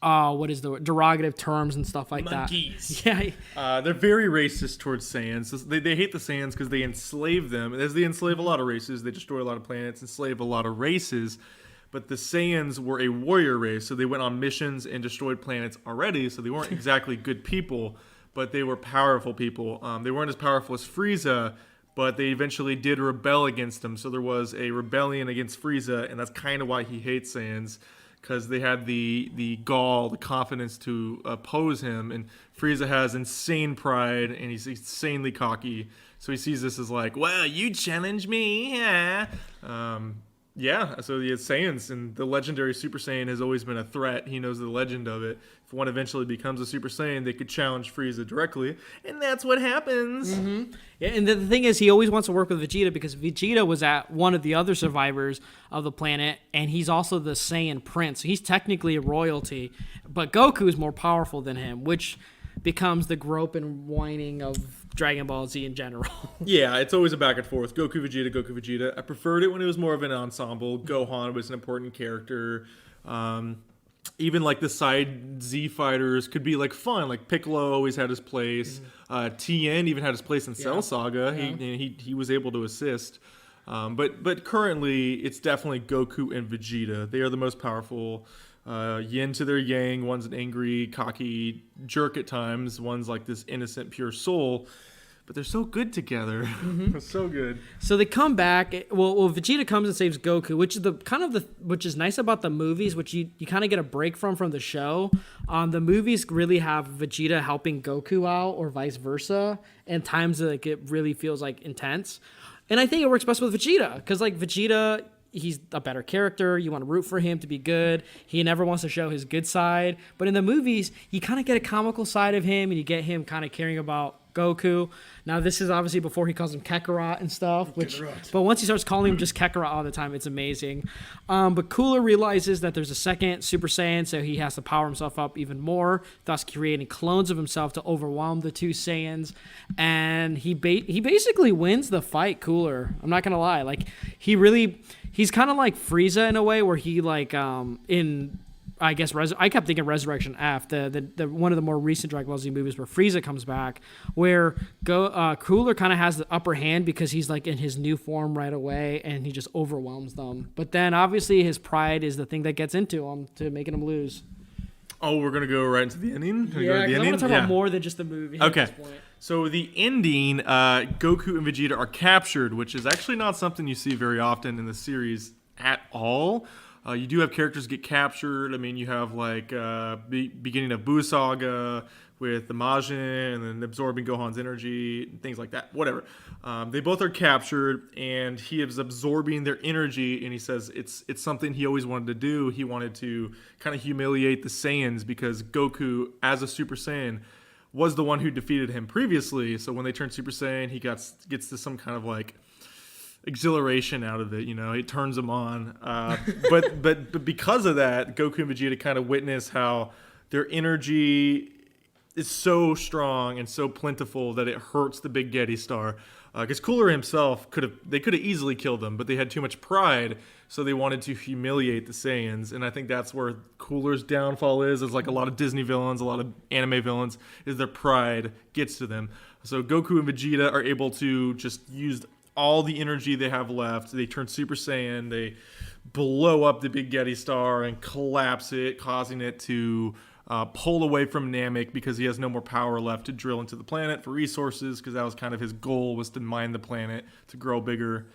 what is the derogative terms and stuff like Monkeys. that. Yeah, They're very racist towards Saiyans. They hate the Saiyans because they enslave them. As they enslave a lot of races, they destroy a lot of planets, enslave a lot of races. But the Saiyans were a warrior race, so they went on missions and destroyed planets already, so they weren't exactly good people, but they were powerful people. They weren't as powerful as Frieza, but they eventually did rebel against him, so there was a rebellion against Frieza, and that's kind of why he hates Saiyans, because they had the gall, the confidence to oppose him, and Frieza has insane pride, and he's insanely cocky, so he sees this as like, well, you challenge me, yeah. Yeah, so the Saiyans and the legendary Super Saiyan has always been a threat. He knows the legend of it. If one eventually becomes a Super Saiyan, they could challenge Frieza directly, and that's what happens. Mm-hmm. Yeah, and the thing is, he always wants to work with Vegeta because Vegeta was at one of the other survivors of the planet, and he's also the Saiyan Prince. So he's technically a royalty, but Goku is more powerful than him, which becomes the grope and whining of Dragon Ball Z in general. Yeah, it's always a back and forth. Goku Vegeta. I preferred it when it was more of an ensemble. Gohan was an important character. Even like the side Z fighters could be like fun. Like Piccolo always had his place. Tien even had his place in Cell Saga. Yeah. He was able to assist. But currently it's definitely Goku and Vegeta. They are the most powerful. Yin to their yang. One's an angry, cocky jerk at times. One's like this innocent, pure soul. But they're so good together. Mm-hmm. So good. So they come back. Well, Vegeta comes and saves Goku, which is which is nice about the movies, which you kind of get a break from the show. The movies really have Vegeta helping Goku out, or vice versa, and times like it really feels like intense. And I think it works best with Vegeta because like Vegeta, he's a better character. You want to root for him to be good. He never wants to show his good side. But in the movies, you kind of get a comical side of him, and you get him kind of caring about Goku. Now, this is obviously before he calls him Kakarot and stuff. But once he starts calling him just Kakarot all the time, it's amazing. But Cooler realizes that there's a second Super Saiyan, so he has to power himself up even more, thus creating clones of himself to overwhelm the two Saiyans. And he basically wins the fight, Cooler. I'm not going to lie. Like, he's kind of like Frieza in a way, where he like I guess I kept thinking Resurrection F, the one of the more recent Dragon Ball Z movies where Frieza comes back, where Cooler kind of has the upper hand because he's like in his new form right away, and he just overwhelms them. But then obviously his pride is the thing that gets into him to making him lose. Oh, we're gonna go right into the ending. Yeah, because I want to talk about more than just the movie. Okay. At this point. So the ending, Goku and Vegeta are captured, which is actually not something you see very often in the series at all. You do have characters get captured. I mean, you have like beginning of Buu Saga with the Majin and then absorbing Gohan's energy, things like that. Whatever. They both are captured, and he is absorbing their energy. And he says it's something he always wanted to do. He wanted to kind of humiliate the Saiyans because Goku, as a Super Saiyan, was the one who defeated him previously. So when they turn Super Saiyan, he gets to some kind of like exhilaration out of it, you know, it turns him on. But because of that, Goku and Vegeta kind of witness how their energy is so strong and so plentiful that it hurts the Big Getty Star. Because Cooler himself could have easily killed them, but they had too much pride, so they wanted to humiliate the Saiyans. And I think that's where Cooler's downfall is like a lot of Disney villains, a lot of anime villains, is their pride gets to them. So Goku and Vegeta are able to just use all the energy they have left. They turn Super Saiyan. They blow up the Big Getty Star and collapse it, causing it to pull away from Namek because he has no more power left to drill into the planet for resources, because that was kind of his goal, was to mine the planet to grow bigger.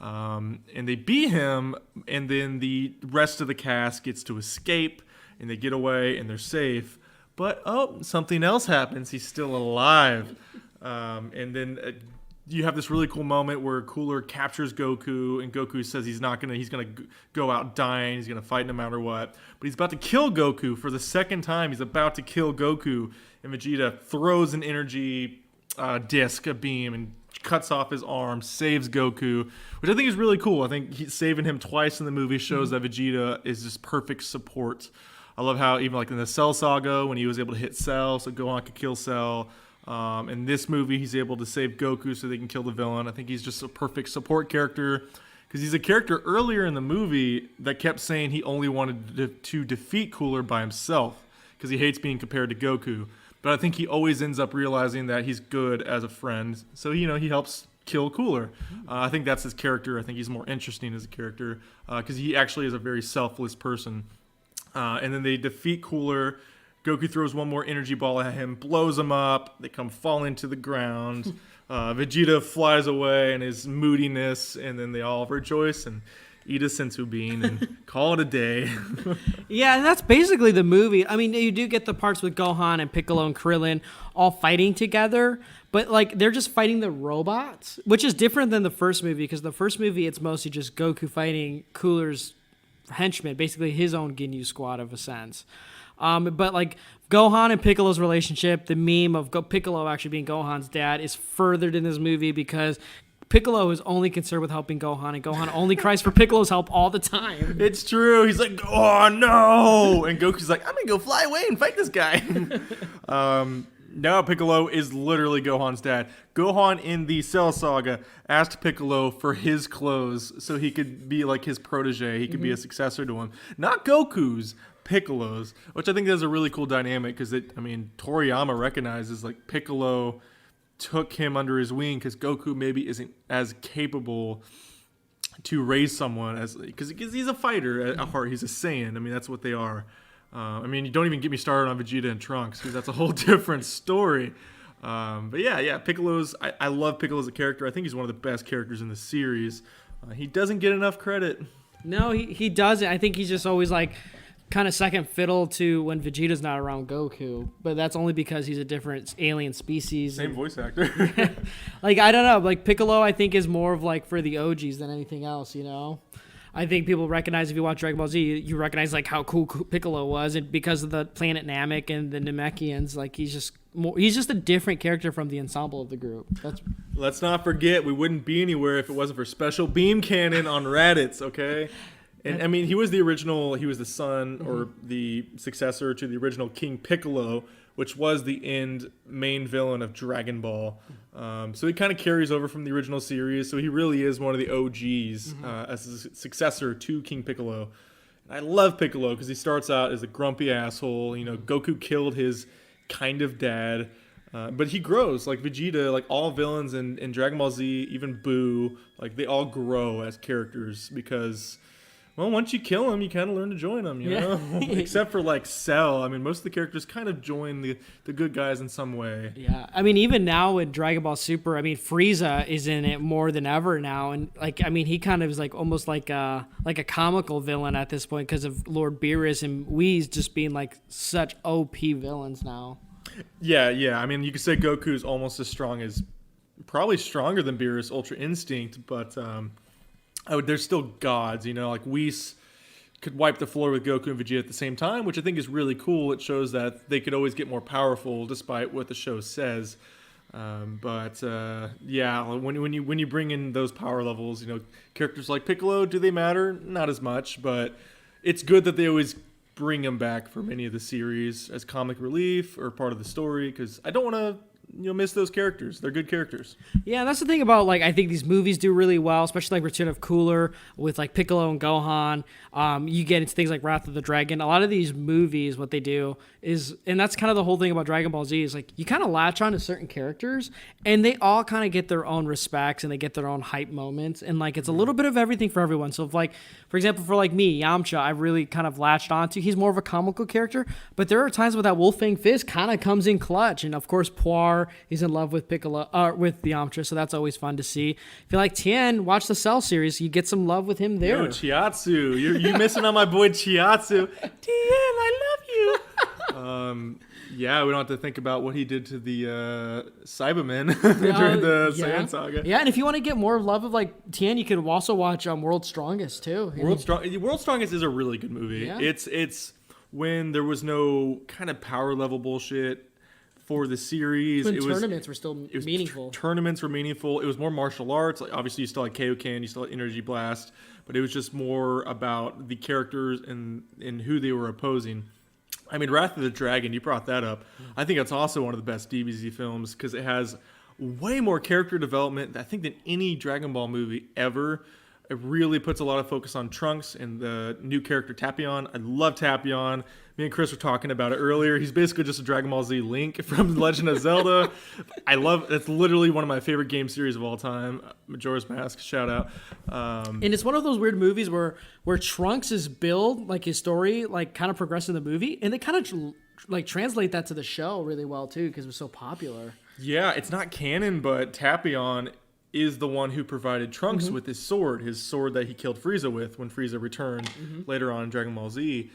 And they beat him, and then the rest of the cast gets to escape, and they get away, and they're safe. But, something else happens. He's still alive. And then you have this really cool moment where Cooler captures Goku, and Goku says he's gonna go out dying, he's gonna fight no matter what. But he's about to kill Goku for the second time. He's about to kill Goku, and Vegeta throws an energy disc, a beam, and cuts off his arm, saves Goku, which I think is really cool. I think saving him twice in the movie shows that Vegeta is just perfect support. I love how even like in the Cell saga when he was able to hit Cell, so Gohan could kill Cell. In this movie, he's able to save Goku so they can kill the villain. I think he's just a perfect support character because he's a character earlier in the movie that kept saying he only wanted to defeat Cooler by himself because he hates being compared to Goku. But I think he always ends up realizing that he's good as a friend. So, he helps kill Cooler. I think that's his character. I think he's more interesting as a character because he actually is a very selfless person. And then they defeat Cooler. Goku throws one more energy ball at him, blows him up. They come falling to the ground. Vegeta flies away in his moodiness, and then they all rejoice and eat a senzu bean and call it a day. Yeah, and that's basically the movie. I mean, you do get the parts with Gohan and Piccolo and Krillin all fighting together, but like they're just fighting the robots, which is different than the first movie because the first movie it's mostly just Goku fighting Cooler's henchmen, basically his own Ginyu squad of a sense. But like Gohan and Piccolo's relationship, the meme of Piccolo actually being Gohan's dad is furthered in this movie because Piccolo is only concerned with helping Gohan, and Gohan only cries for Piccolo's help all the time. It's true. He's like, oh, no. And Goku's like, I'm going to go fly away and fight this guy. No, Piccolo is literally Gohan's dad. Gohan in the Cell Saga asked Piccolo for his clothes so he could be like his protege. He could be a successor to him. Not Goku's, Piccolo's, which I think is a really cool dynamic because, Toriyama recognizes like Piccolo took him under his wing because Goku maybe isn't as capable to raise someone as because he's a fighter at heart. He's a Saiyan. I mean, that's what they are. You don't even get me started on Vegeta and Trunks because that's a whole different story. But yeah, Piccolo's. I love Piccolo as a character. I think he's one of the best characters in the series. He doesn't get enough credit. No, he doesn't. I think he's just always like kind of second fiddle to when Vegeta's not around Goku, but that's only because he's a different alien species. Same voice actor. Like, I don't know, like Piccolo I think is more of like for the OGs than anything else, I think people recognize, if you watch Dragon Ball Z, you recognize like how cool Piccolo was, and because of the planet Namek and the Namekians, like he's just a different character from the ensemble of the group. Let's not forget, we wouldn't be anywhere if it wasn't for Special Beam Cannon on Raditz, okay? And he was the original, he was the son or the successor to the original King Piccolo, which was the main villain of Dragon Ball. So he kind of carries over from the original series. So he really is one of the OGs as a successor to King Piccolo. And I love Piccolo because he starts out as a grumpy asshole. Goku killed his kind of dad. But he grows like Vegeta, like all villains in Dragon Ball Z, even Boo, like they all grow as characters because... Well, once you kill them, you kind of learn to join them, you know? Except for, like, Cell. Most of the characters kind of join the good guys in some way. Yeah. Even now with Dragon Ball Super, Frieza is in it more than ever now. And, he kind of is, like, almost like a comical villain at this point because of Lord Beerus and Whis just being, like, such OP villains now. Yeah. You could say Goku's almost as strong as... Probably stronger than Beerus Ultra Instinct, but... they're still gods, like Whis could wipe the floor with Goku and Vegeta at the same time, which I think is really cool. It shows that they could always get more powerful despite what the show says. When you bring in those power levels, characters like Piccolo, do they matter? Not as much, but it's good that they always bring them back for many of the series as comic relief or part of the story because I don't want to miss those characters. They're good characters. Yeah, that's the thing about, I think these movies do really well, especially Return of Cooler with, Piccolo and Gohan. You get into things like Wrath of the Dragon. A lot of these movies, what they do is, and that's kind of the whole thing about Dragon Ball Z, is, you kind of latch on to certain characters, and they all kind of get their own respects, and they get their own hype moments, and, it's a little bit of everything for everyone. So, if, for example, for, me, Yamcha, I really kind of latched onto. He's more of a comical character, but there are times where that Wolfang Fist kind of comes in clutch, and, of course, Poir, he's in love with with Yamcha, so that's always fun to see. If you like Tien, watch the Cell series. You get some love with him there. Yo, Chiatsu. You missing on my boy Chiatsu. Tien, I love you. We don't have to think about what he did to the Cybermen during the Saiyan saga. Yeah, and if you want to get more love of Tien, you could also watch World's Strongest too. World's Strongest is a really good movie. Yeah. It's when there was no kind of power level bullshit for the series. Tournaments were still meaningful. Tournaments were meaningful. It was more martial arts. Obviously, you still had Kaioken, you still had Energy Blast, but it was just more about the characters and who they were opposing. I mean, Wrath of the Dragon, you brought that up. I think it's also one of the best DBZ films because it has way more character development, I think, than any Dragon Ball movie ever. It really puts a lot of focus on Trunks and the new character Tapion. I love Tapion. Me and Chris were talking about it earlier. He's basically just a Dragon Ball Z Link from Legend of Zelda. It's literally one of my favorite game series of all time. Majora's Mask, shout out. And it's one of those weird movies where Trunks' build, like his story, like kind of progressed in the movie, and they kind of like translate that to the show really well too because it was so popular. Yeah, it's not canon, but Tapion is the one who provided Trunks with his sword that he killed Frieza with when Frieza returned later on in Dragon Ball Z.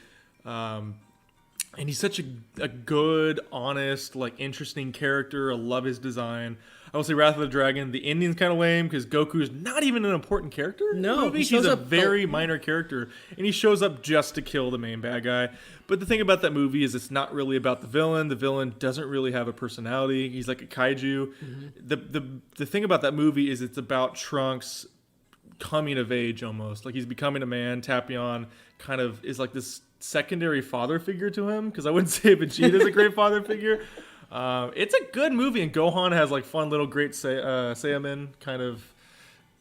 And he's such a good, honest, like interesting character. I love his design. I will say Wrath of the Dragon, the ending's kind of lame because Goku's not even an important character in the movie. He's a very minor character, and he shows up just to kill the main bad guy. But the thing about that movie is it's not really about the villain. The villain doesn't really have a personality. He's like a kaiju. The thing about that movie is it's about Trunks coming of age almost. Like he's becoming a man. Tapion kind of is like this secondary father figure to him because I wouldn't say Vegeta's a great father figure. It's a good movie, and Gohan has like fun little great Saiyaman kind of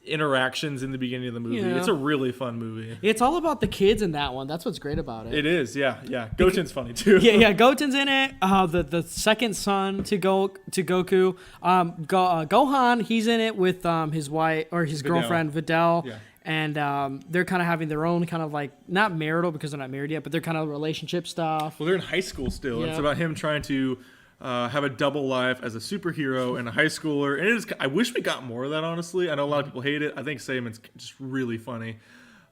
interactions in the beginning of the movie. Yeah. It's a really fun movie. It's all about the kids in that one. That's what's great about it. It is, yeah. Goten's funny too. Yeah. Goten's in it. The second son to Goku. Gohan, he's in it with his wife or his girlfriend Videl. Yeah. And they're kind of having their own kind of like, not marital because they're not married yet, but they're kind of relationship stuff. Well, they're in high school still. Yeah. It's about him trying to have a double life as a superhero and a high schooler. And I wish we got more of that, honestly. I know a lot of people hate it. I think Saiyaman's just really funny.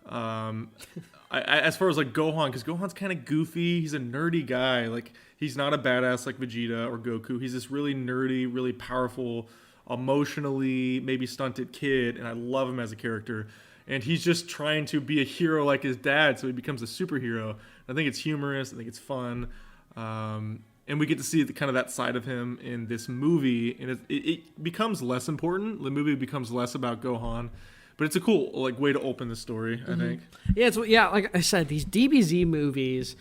As far as like Gohan, because Gohan's kind of goofy. He's a nerdy guy. Like he's not a badass like Vegeta or Goku. He's this really nerdy, really powerful, emotionally maybe stunted kid. And I love him as a character. And he's just trying to be a hero like his dad, so he becomes a superhero. I think it's humorous. I think it's fun. And we get to see kind of that side of him in this movie. And it becomes less important. The movie becomes less about Gohan. But it's a cool like way to open the story, I think. Yeah, like I said, these DBZ movies,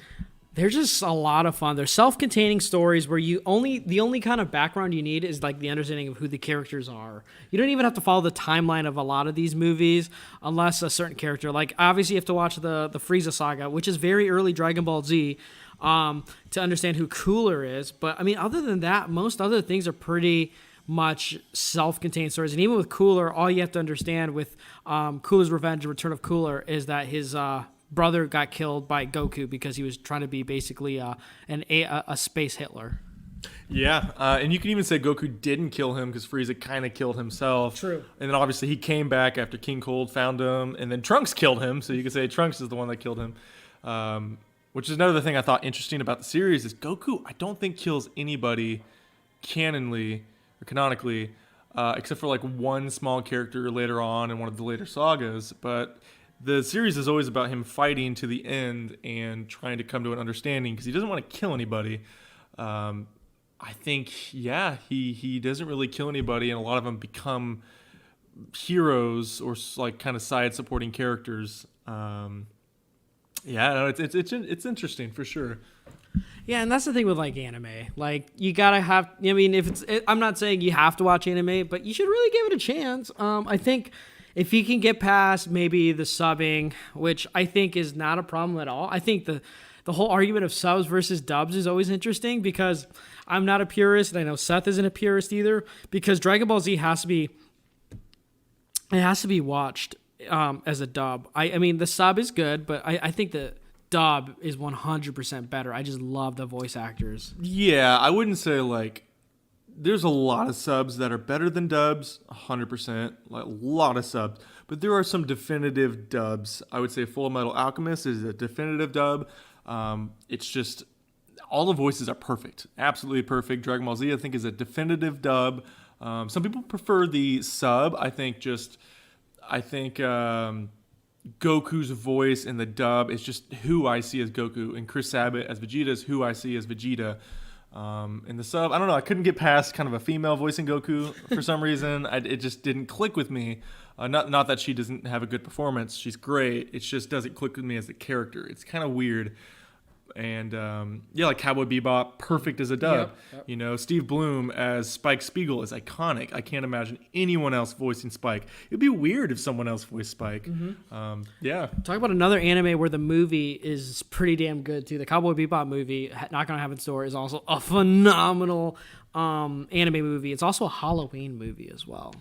they're just a lot of fun. They're self-containing stories where the only kind of background you need is like the understanding of who the characters are. You don't even have to follow the timeline of a lot of these movies unless a certain character, like obviously you have to watch the Frieza saga, which is very early Dragon Ball Z, to understand who Cooler is. But I mean, other than that, most other things are pretty much self-contained stories. And even with Cooler, all you have to understand with Cooler's Revenge, Return of Cooler, is that his brother got killed by Goku because he was trying to be basically a space Hitler. Yeah, and you can even say Goku didn't kill him because Frieza kind of killed himself. True. And then obviously he came back after King Cold found him, and then Trunks killed him, so you could say Trunks is the one that killed him. Which is another thing I thought interesting about the series is Goku, I don't think kills anybody canonically, except for like one small character later on in one of the later sagas, but the series is always about him fighting to the end and trying to come to an understanding because he doesn't want to kill anybody. I think, he doesn't really kill anybody, and a lot of them become heroes or like kind of side supporting characters. It's interesting for sure. Yeah, and that's the thing with like anime. Like you gotta have. I mean, I'm not saying you have to watch anime, but you should really give it a chance. I think if you can get past maybe the subbing, which I think is not a problem at all. I think the whole argument of subs versus dubs is always interesting because I'm not a purist, and I know Seth isn't a purist either. Because Dragon Ball Z has to be watched as a dub. I mean, the sub is good, but I think the dub is 100% better. I just love the voice actors. Yeah, I wouldn't say like there's a lot of subs that are better than dubs, 100%, like a lot of subs. But there are some definitive dubs. I would say Full Metal Alchemist is a definitive dub. It's just all the voices are perfect, absolutely perfect. Dragon Ball Z, I think, is a definitive dub. Some people prefer the sub. I think Goku's voice in the dub is just who I see as Goku, and Chris Sabat as Vegeta is who I see as Vegeta. In the sub, I don't know, I couldn't get past kind of a female voicing Goku for some reason. It just didn't click with me. Not that she doesn't have a good performance. She's great. It just doesn't click with me as a character. It's kind of weird. And like Cowboy Bebop, perfect as a dub. Yep. You know, Steve Bloom as Spike Spiegel is iconic. I can't imagine anyone else voicing Spike. It'd be weird if someone else voiced Spike. Yeah. Talk about another anime where the movie is pretty damn good too. The Cowboy Bebop movie, Knock on Heaven's Door, is also a phenomenal anime movie. It's also a Halloween movie as well.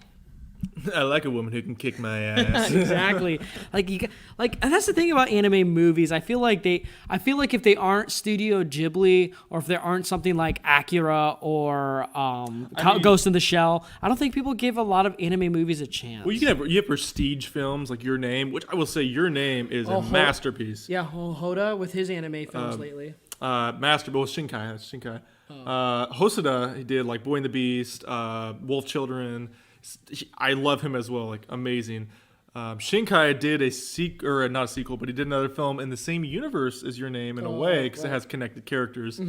I like a woman who can kick my ass. Exactly. And that's the thing about anime movies. I feel like if they aren't Studio Ghibli, or if there aren't something like Akira or Ghost in the Shell, I don't think people give a lot of anime movies a chance. Well, you have prestige films like Your Name, which I will say Your Name is a masterpiece. Yeah, Hoda with his anime films lately. Shinkai. Hosoda, he did like Boy and the Beast, Wolf Children. I love him as well, like amazing. Shinkai did not a sequel, but he did another film in the same universe as Your Name in a way, because it has connected characters.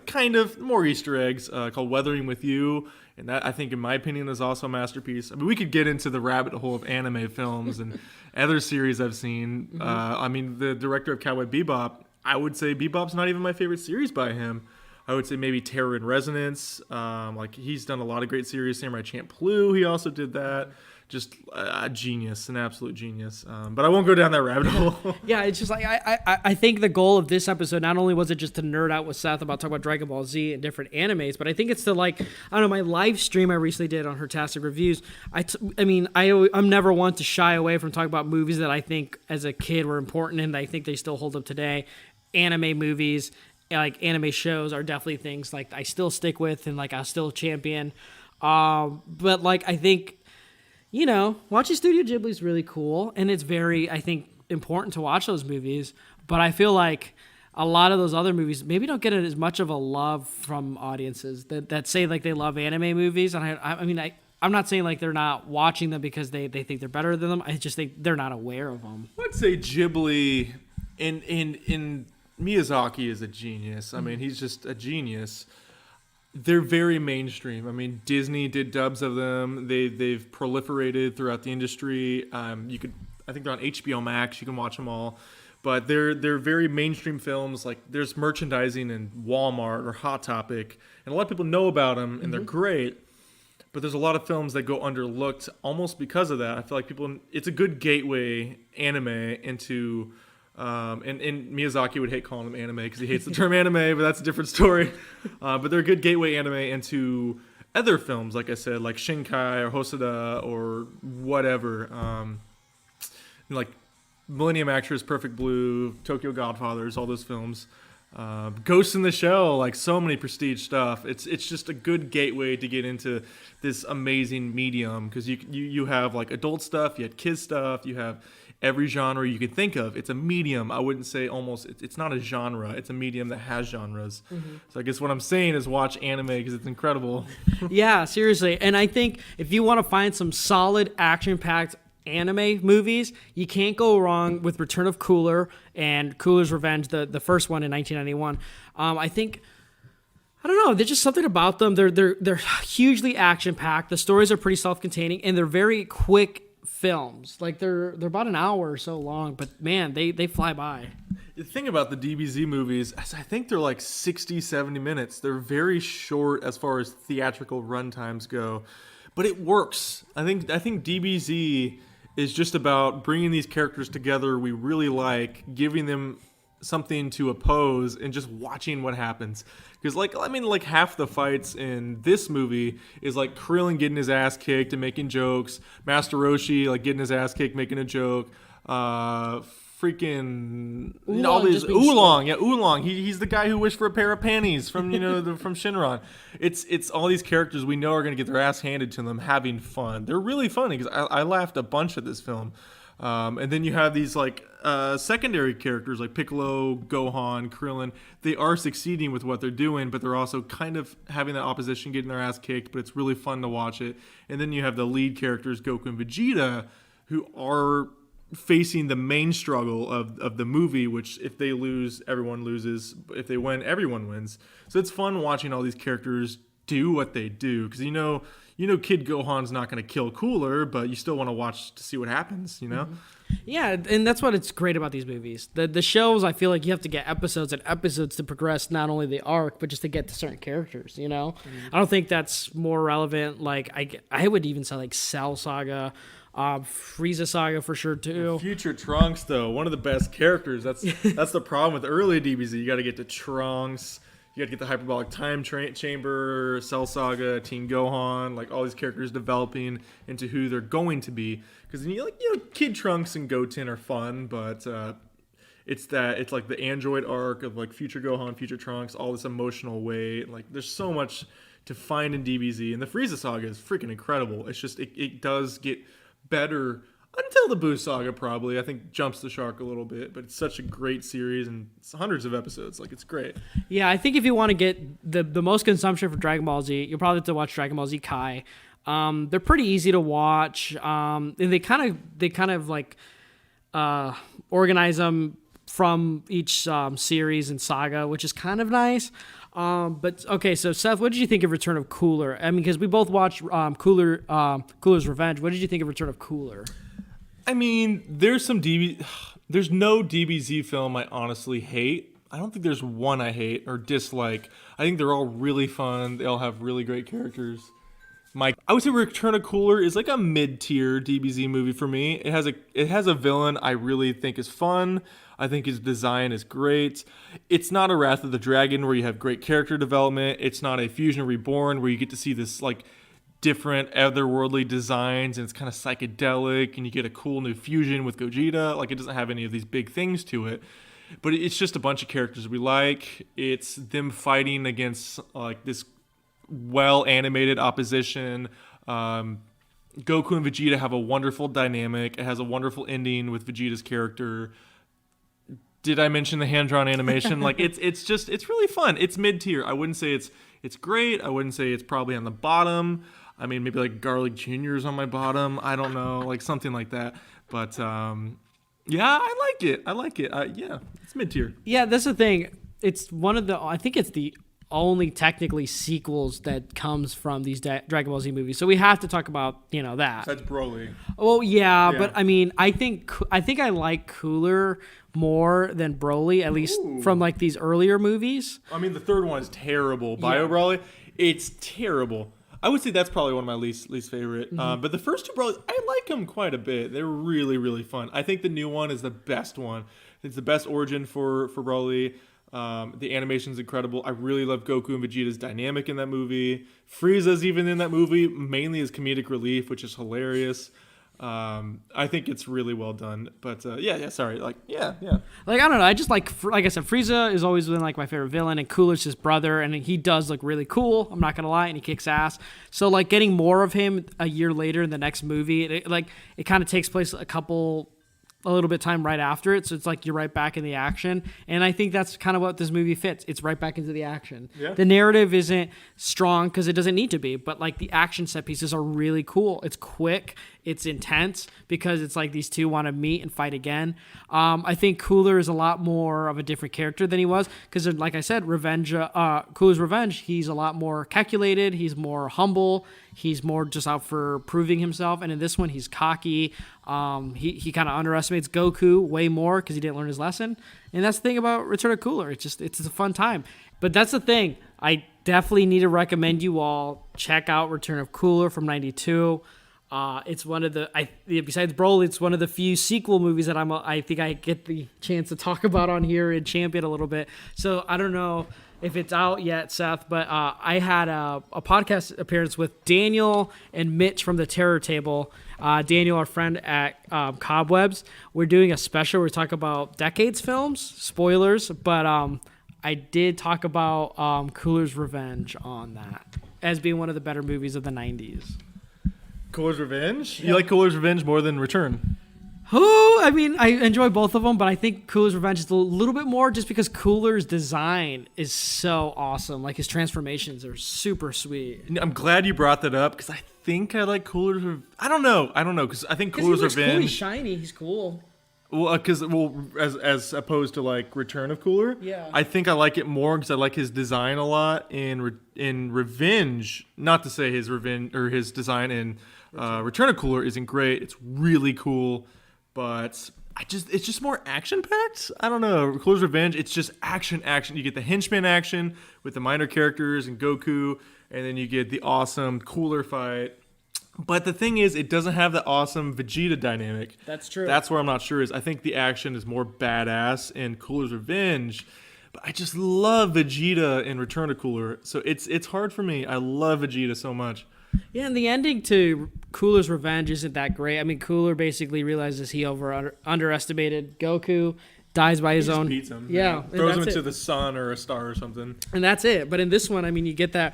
Kind of more Easter eggs, called Weathering with You, and that, I think, in my opinion, is also a masterpiece. I mean, we could get into the rabbit hole of anime films and other series I've seen. I mean, the director of Cowboy Bebop, I would say Bebop's not even my favorite series by him. I would say maybe Terror in Resonance. Like, he's done a lot of great series. Samurai Champloo, he also did that. Just a genius, an absolute genius. But I won't go down that rabbit hole. Yeah, it's just like I think the goal of this episode, not only was it just to nerd out with Seth about talking about Dragon Ball Z and different animes, but I think it's to, like, I don't know, my live stream I recently did on Hertastic Reviews. I'm never one to shy away from talking about movies that I think as a kid were important and I think they still hold up today. Anime movies, like anime shows, are definitely things like I still stick with and like I still champion. But like I think, you know, watching Studio Ghibli is really cool, and it's very, I think, important to watch those movies. But I feel like a lot of those other movies maybe don't get as much of a love from audiences that say like they love anime movies. And I'm not saying like they're not watching them because they think they're better than them. I just think they're not aware of them. I'd say Ghibli in Miyazaki is a genius. I mean, he's just a genius. They're very mainstream. I mean, Disney did dubs of them. They've proliferated throughout the industry. I think they're on HBO Max. You can watch them all. But they're very mainstream films. Like, there's merchandising in Walmart or Hot Topic, and a lot of people know about them, and they're great. But there's a lot of films that go underlooked almost because of that. I feel like it's a good gateway anime into. And Miyazaki would hate calling them anime because he hates the term anime, but that's a different story. But they're a good gateway anime into other films, like I said, like Shinkai or Hosoda or whatever. Like Millennium Actress, Perfect Blue, Tokyo Godfathers, all those films. Ghost in the Shell, like so many prestige stuff. It's just a good gateway to get into this amazing medium because you have like adult stuff, you have kids stuff, you have every genre you can think of. It's a medium. I wouldn't say it's not a genre. It's a medium that has genres. So I guess what I'm saying is watch anime because it's incredible. Yeah, seriously. And I think if you want to find some solid action-packed anime movies, you can't go wrong with Return of Cooler and Cooler's Revenge, the first one in 1991. I think, I don't know, there's just something about them. They're hugely action-packed. The stories are pretty self-containing, and they're very quick films. Like they're about an hour or so long, but man, they fly by. The thing about the DBZ movies is I think they're like 60, 70 minutes. They're very short as far as theatrical runtimes go, but it works. I think DBZ is just about bringing these characters together we really like, giving them something to oppose, and just watching what happens. Because like half the fights in this movie is like Krillin getting his ass kicked and making jokes, Master Roshi like getting his ass kicked making a joke, freaking all these Oolong. He's the guy who wished for a pair of panties from from Shinron. It's all these characters we know are gonna get their ass handed to them having fun. They're really funny because I laughed a bunch at this film. And then you have these like secondary characters like Piccolo, Gohan, Krillin. They are succeeding with what they're doing, but they're also kind of having that opposition, getting their ass kicked, but it's really fun to watch it. And then you have the lead characters, Goku and Vegeta, who are facing the main struggle of the movie, which if they lose, everyone loses. If they win, everyone wins. So it's fun watching all these characters do what they do, because you know Kid Gohan's not going to kill Cooler, but you still want to watch to see what happens, Yeah, and that's what it's great about these movies. The shows, I feel like you have to get episodes and episodes to progress not only the arc, but just to get to certain characters, I don't think that's more relevant. Like, I would even say, like, Cell Saga, Frieza Saga for sure, too. Future Trunks, though, one of the best characters. That's the problem with early DBZ. You got to get to Trunks. You got to get the hyperbolic time chamber, Cell Saga, Teen Gohan, like all these characters developing into who they're going to be. Because Kid Trunks and Goten are fun, but it's like the android arc of like Future Gohan, Future Trunks, all this emotional weight. Like there's so much to find in DBZ, and the Frieza Saga is freaking incredible. It's just it does get better. Until the Boo Saga, probably. I think jumps the shark a little bit, but it's such a great series and it's hundreds of episodes. Like, it's great. Yeah, I think if you want to get the most consumption for Dragon Ball Z, you'll probably have to watch Dragon Ball Z Kai. They're pretty easy to watch, and they kind of like organize them from each series and saga, which is kind of nice. But okay, so Seth, what did you think of Return of Cooler? I mean, because we both watched Cooler's Revenge. What did you think of Return of Cooler? I mean, there's no DBZ film I honestly hate. I don't think there's one I hate or dislike. I think they're all really fun. They all have really great characters. I would say Return of Cooler is like a mid-tier DBZ movie for me. It has a villain I really think is fun. I think his design is great. It's not a Wrath of the Dragon where you have great character development. It's not a Fusion Reborn where you get to see this like different otherworldly designs and it's kind of psychedelic and you get a cool new fusion with Gogeta. Like, it doesn't have any of these big things to it, but it's just a bunch of characters we like. It's them fighting against like this well animated opposition. Goku and Vegeta have a wonderful dynamic. It has a wonderful ending with Vegeta's character. Did I mention the hand-drawn animation? Like, it's really fun. It's mid-tier. I wouldn't say it's great. I wouldn't say it's probably on the bottom. I mean, maybe like Garlic Jr. is on my bottom. I don't know, like something like that. But yeah, I like it. Yeah, it's mid-tier. Yeah, that's the thing. It's I think it's the only technically sequels that comes from these Dragon Ball Z movies. So we have to talk about, that. That's Broly. Well, yeah, but I mean, I think I like Cooler more than Broly, at least from like these earlier movies. I mean, the third one is terrible. Bio Broly, it's terrible. I would say that's probably one of my least favorite. Mm-hmm. But the first two Brolys, I like them quite a bit. They're really, really fun. I think the new one is the best one. It's the best origin for Broly. The animation's incredible. I really love Goku and Vegeta's dynamic in that movie. Frieza's even in that movie, mainly as comedic relief, which is hilarious. I think it's really well done. But sorry. Like, yeah. Like, I don't know. I just like I said, Frieza has always been like my favorite villain, and Cooler's his brother, and he does look really cool. I'm not gonna lie, and he kicks ass. So like getting more of him a year later in the next movie, it kind of takes place a little bit time right after it, so it's like you're right back in the action, and I think that's kind of what this movie fits. It's right back into the action. Yeah. The narrative isn't strong because it doesn't need to be, but like the action set pieces are really cool. It's quick, it's intense because it's like these two want to meet and fight again. I think Cooler is a lot more of a different character than he was because, like I said, Cooler's Revenge, he's a lot more calculated, he's more humble, he's more just out for proving himself, and in this one he's cocky. He kind of underestimates Goku way more because he didn't learn his lesson, and that's the thing about Return of Cooler. It's a fun time. But that's the thing. I definitely need to recommend you all check out Return of Cooler from '92. It's one of the besides Broly, it's one of the few sequel movies that I think I get the chance to talk about on here and champion a little bit. So I don't know if it's out yet, Seth, but I had a podcast appearance with Daniel and Mitch from the Terror Table. Daniel, our friend at Cobwebs. We're doing a special where we talk about decades films, spoilers, but I did talk about Cooler's Revenge on that as being one of the better movies of the 90s. Cooler's Revenge? You like Cooler's Revenge more than Return? I mean, I enjoy both of them, but I think Cooler's Revenge is a little bit more just because Cooler's design is so awesome. Like, his transformations are super sweet. I'm glad you brought that up because I think I like Cooler's Revenge. I don't know because I think Cooler's Revenge... Cool. He's shiny. He's cool. Well, as opposed to like Return of Cooler, Yeah. I think I like it more because I like his design a lot in Revenge. Not to say his design in Return of Cooler isn't great. It's really cool, but it's just more action packed. I don't know. Cooler's Revenge, it's just action. You get the henchman action with the minor characters and Goku, and then you get the awesome Cooler fight. But the thing is, it doesn't have the awesome Vegeta dynamic. That's true. That's where I'm not sure is. I think the action is more badass in Cooler's Revenge. But I just love Vegeta in Return of Cooler. So it's hard for me. I love Vegeta so much. Yeah, and the ending to Cooler's Revenge isn't that great. I mean, Cooler basically realizes he underestimated Goku, dies by his own. Beats him. Yeah. Throws him into the sun or a star or something. And that's it. But in this one, I mean, you get that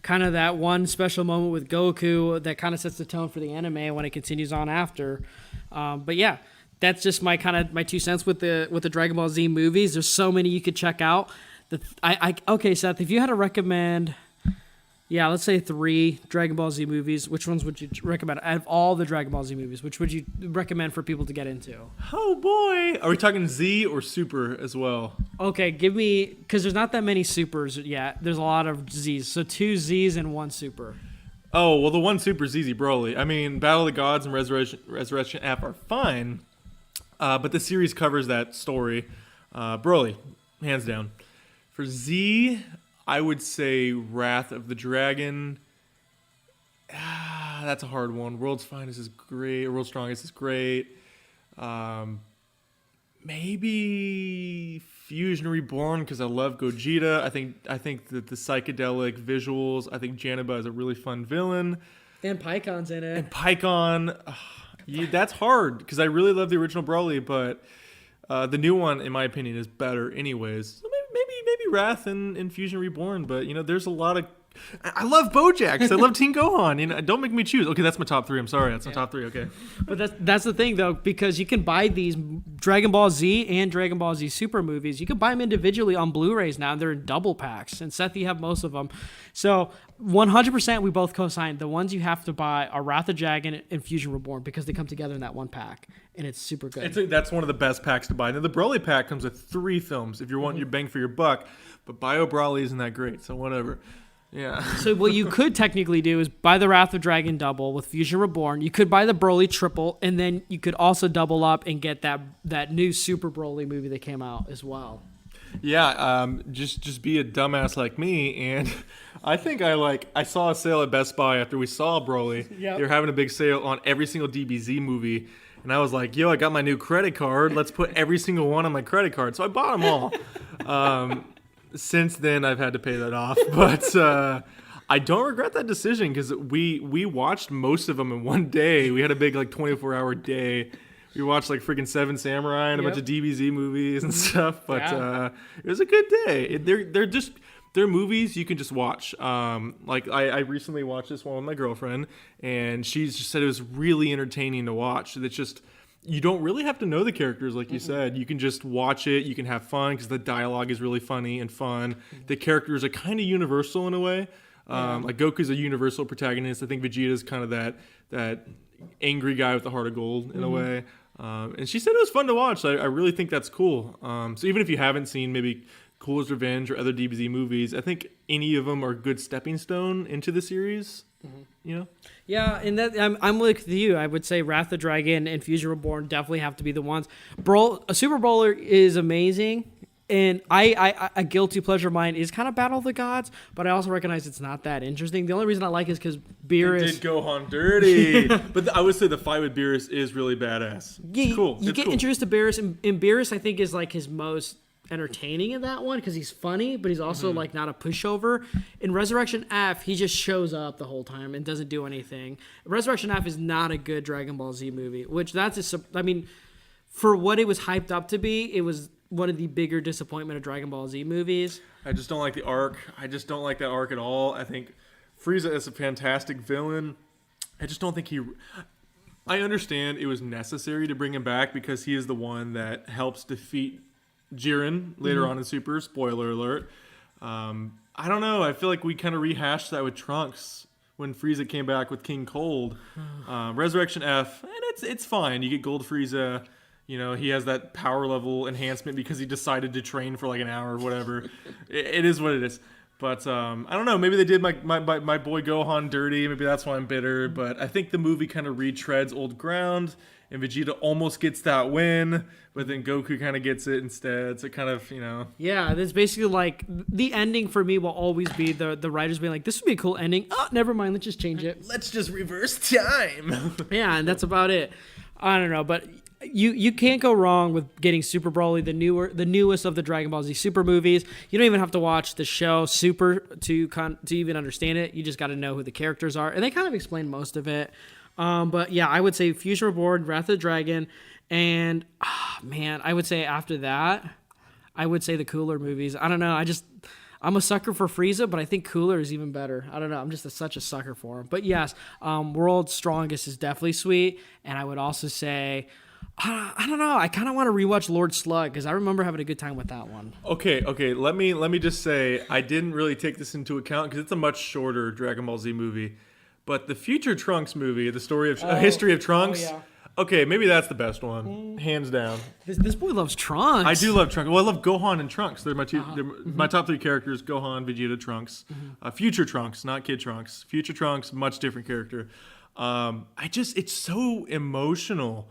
kind of that one special moment with Goku that kind of sets the tone for the anime when it continues on after. But yeah, that's just my 2 cents with the Dragon Ball Z movies. There's so many you could check out. Okay, Seth, if you had to recommend, let's say 3 Dragon Ball Z movies, which ones would you recommend? Out of all the Dragon Ball Z movies, which would you recommend for people to get into? Oh boy, are we talking Z or Super as well? Okay, give me, because there's not that many Supers yet. There's a lot of Zs, so 2 Zs and 1 Super. Oh well, the 1 Super is easy, Broly. I mean, Battle of the Gods and Resurrection F are fine, but the series covers that story. Broly, hands down. For Z, I would say Wrath of the Dragon. That's a hard one. World's Finest is great. World's Strongest is great. Maybe Fusion Reborn because I love Gogeta. I think that the psychedelic visuals. I think Janaba is a really fun villain. And Pycon's in it. And Pycon, that's hard because I really love the original Broly, but the new one, in my opinion, is better anyways. So maybe Wrath and Fusion Reborn, but there's a lot of. I love BoJack. I love Teen Gohan. Don't make me choose. Okay, that's my top 3. I'm sorry, that's my top 3. Okay, but that's the thing though, because you can buy these Dragon Ball Z and Dragon Ball Z Super movies. You can buy them individually on Blu-rays now, and they're in double packs. And Seth, you have most of them, so 100% we both co-sign. The ones you have to buy are Wrath of Dragon and Fusion Reborn because they come together in that one pack, and it's super good. That's one of the best packs to buy. Now the Broly pack comes with 3 films if you're wanting your bang for your buck, but Bio Broly isn't that great, so whatever. Yeah. So what you could technically do is buy the Wrath of Dragon double with Fusion Reborn. You could buy the Broly triple, and then you could also double up and get that new Super Broly movie that came out as well. Yeah, just be a dumbass like me, and I think I saw a sale at Best Buy after we saw Broly. Yep. They were having a big sale on every single DBZ movie, and I was like, yo, I got my new credit card. Let's put every single one on my credit card. So I bought them all. Since then, I've had to pay that off, but I don't regret that decision because we watched most of them in one day. We had a big 24-hour day. We watched freaking 7 Samurai and a bunch of DBZ movies and stuff, but it was a good day. They're movies you can just watch. I recently watched this one with my girlfriend, and she just said it was really entertaining to watch. It's just. You don't really have to know the characters, like you said. You can just watch it. You can have fun because the dialogue is really funny and fun. The characters are kind of universal in a way. Like Goku's a universal protagonist. I think Vegeta's kind of that angry guy with the heart of gold in a way. And she said it was fun to watch. So I really think that's cool. So even if you haven't seen maybe Cooler's Revenge or other DBZ movies, I think any of them are a good stepping stone into the series. Yeah, and that I'm with you. I would say Wrath of Dragon and Fusion Reborn definitely have to be the ones. A Super Bowler is amazing, and a guilty pleasure of mine is kind of Battle of the Gods, but I also recognize it's not that interesting. The only reason I like it is because Beerus did Gohan dirty, but I would say the fight with Beerus is really badass. It's cool. You get introduced to Beerus, and Beerus I think is his most entertaining in that one because he's funny, but he's also not a pushover. In Resurrection F, he just shows up the whole time and doesn't do anything. Resurrection F is not a good Dragon Ball Z movie, which for what it was hyped up to be, it was one of the bigger disappointment of Dragon Ball Z movies. I just don't like the arc. I just don't like that arc at all. I think Frieza is a fantastic villain. I just don't think I understand it was necessary to bring him back because he is the one that helps defeat Jiren later on in Super. Spoiler alert. I don't know. I feel like we kind of rehashed that with Trunks when Frieza came back with King Cold. Resurrection F, and it's fine. You get Gold Frieza. You know, he has that power level enhancement because he decided to train for like an hour or whatever. It is what it is. But I don't know. Maybe they did my boy Gohan dirty. Maybe that's why I'm bitter. But I think the movie kind of retreads old ground, and Vegeta almost gets that win, but then Goku kind of gets it instead. So it kind of, you know. Yeah, that's basically like the ending for me will always be the writers being like, this would be a cool ending. Oh, never mind. Let's just change it. Let's just reverse time. Yeah, and that's about it. I don't know, but you can't go wrong with getting Super Broly, the newest of the Dragon Ball Z Super movies. You don't even have to watch the show Super to even understand it. You just got to know who the characters are, and they kind of explain most of it. But yeah, I would say Fusion Reborn, Wrath of the Dragon, and I would say after that, I would say the Cooler movies. I don't know. I'm a sucker for Frieza, but I think Cooler is even better. I don't know. I'm just such a sucker for him. But yes, World's Strongest is definitely sweet, and I would also say, I don't know. I kind of want to rewatch Lord Slug because I remember having a good time with that one. Okay. Let me just say I didn't really take this into account because it's a much shorter Dragon Ball Z movie, but the Future Trunks movie, the story of history of Trunks. Oh, yeah. Okay, maybe that's the best one, hands down. This boy loves Trunks. I do love Trunks. Well, I love Gohan and Trunks. They're my two. They're my top three characters: Gohan, Vegeta, Trunks. Future Trunks, not Kid Trunks. Future Trunks, much different character. It's so emotional.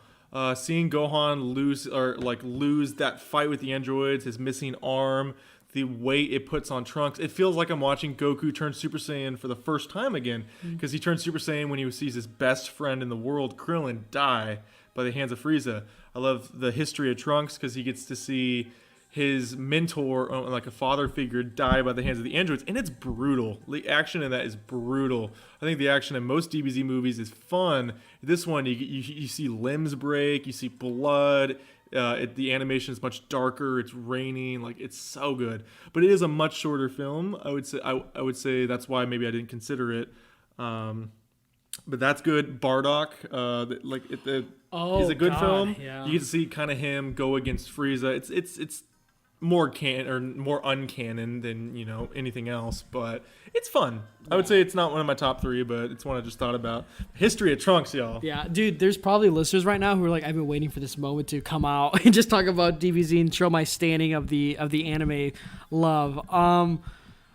Seeing Gohan lose that fight with the androids, his missing arm, the weight it puts on Trunks. It feels like I'm watching Goku turn Super Saiyan for the first time again, because he turned Super Saiyan when he sees his best friend in the world, Krillin, die by the hands of Frieza. I love the history of Trunks because he gets to see his mentor, like a father figure, die by the hands of the androids, and it's brutal. The action in that is brutal. I think the action in most DBZ movies is fun. This one, you see limbs break, you see blood. The animation is much darker. It's raining. Like, it's so good. But it is a much shorter film. I would say say that's why maybe I didn't consider it. But that's good. Bardock, he's a good film. Yeah. You get to see kind of him go against Frieza. It's more more uncanon than, you know, anything else, but it's fun. I would say it's not one of my top three, but it's one I just thought about. History of Trunks, y'all. Yeah, dude, there's probably listeners right now who are like, I've been waiting for this moment to come out and just talk about DBZ and show my standing of the anime love.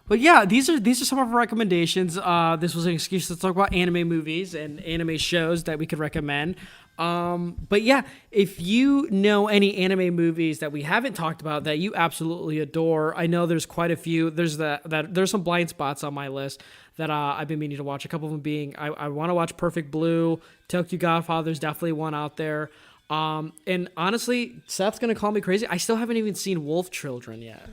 But yeah, these are some of our recommendations. This was an excuse to talk about anime movies and anime shows that we could recommend. But yeah, if you know any anime movies that we haven't talked about that you absolutely adore, I know there's quite a few. There's there's some blind spots on my list that I've been meaning to watch. A couple of them being I want to watch Perfect Blue, Tokyo Godfather's definitely one out there. And honestly, Seth's gonna call me crazy. I still haven't even seen Wolf Children yet.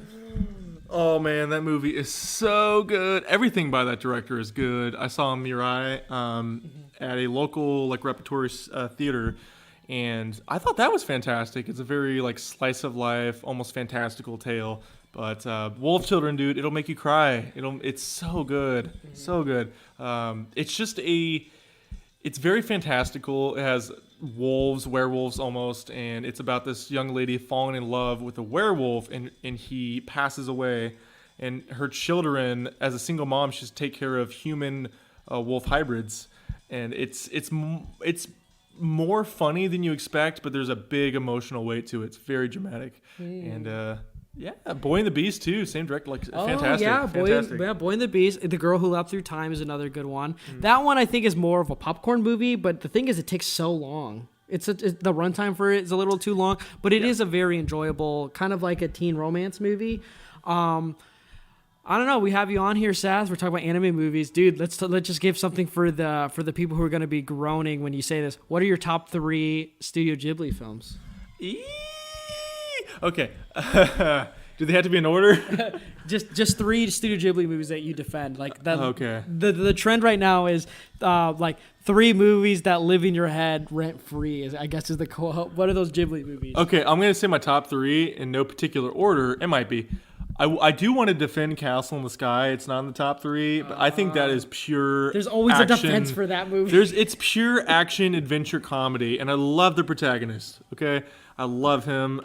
Oh man, that movie is so good. Everything by that director is good. I saw Mirai at a local repertory theater, and I thought that was fantastic. It's a very slice of life, almost fantastical tale. But Wolf Children, dude, it'll make you cry. It's so good, so good. It's very fantastical. It has werewolves almost, and it's about this young lady falling in love with a werewolf, and he passes away, and her children, as a single mom, she has to take care of human wolf hybrids, and it's more funny than you expect, but there's a big emotional weight to it. It's very dramatic, and yeah, Boy and the Beast too. Same director, fantastic. Yeah, fantastic. Boy and the Beast. The Girl Who Leapt Through Time is another good one. That one I think is more of a popcorn movie, but the thing is, it takes so long. The runtime for it is a little too long, but it is a very enjoyable, kind of like a teen romance movie. I don't know. We have you on here, Seth. We're talking about anime movies, dude. Let's just give something for the people who are going to be groaning when you say this. What are your top 3 Studio Ghibli films? Okay. Do they have to be in order? just 3 Studio Ghibli movies that you defend. Okay. The trend right now is 3 movies that live in your head rent free. I guess is the quote. What are those Ghibli movies? Okay, I'm gonna say my top 3 in no particular order. It might be. I do want to defend Castle in the Sky. It's not in the top 3, but I think that is pure. There's always action. a defense for that movie. It's pure action adventure comedy, and I love the protagonist. Okay, I love him.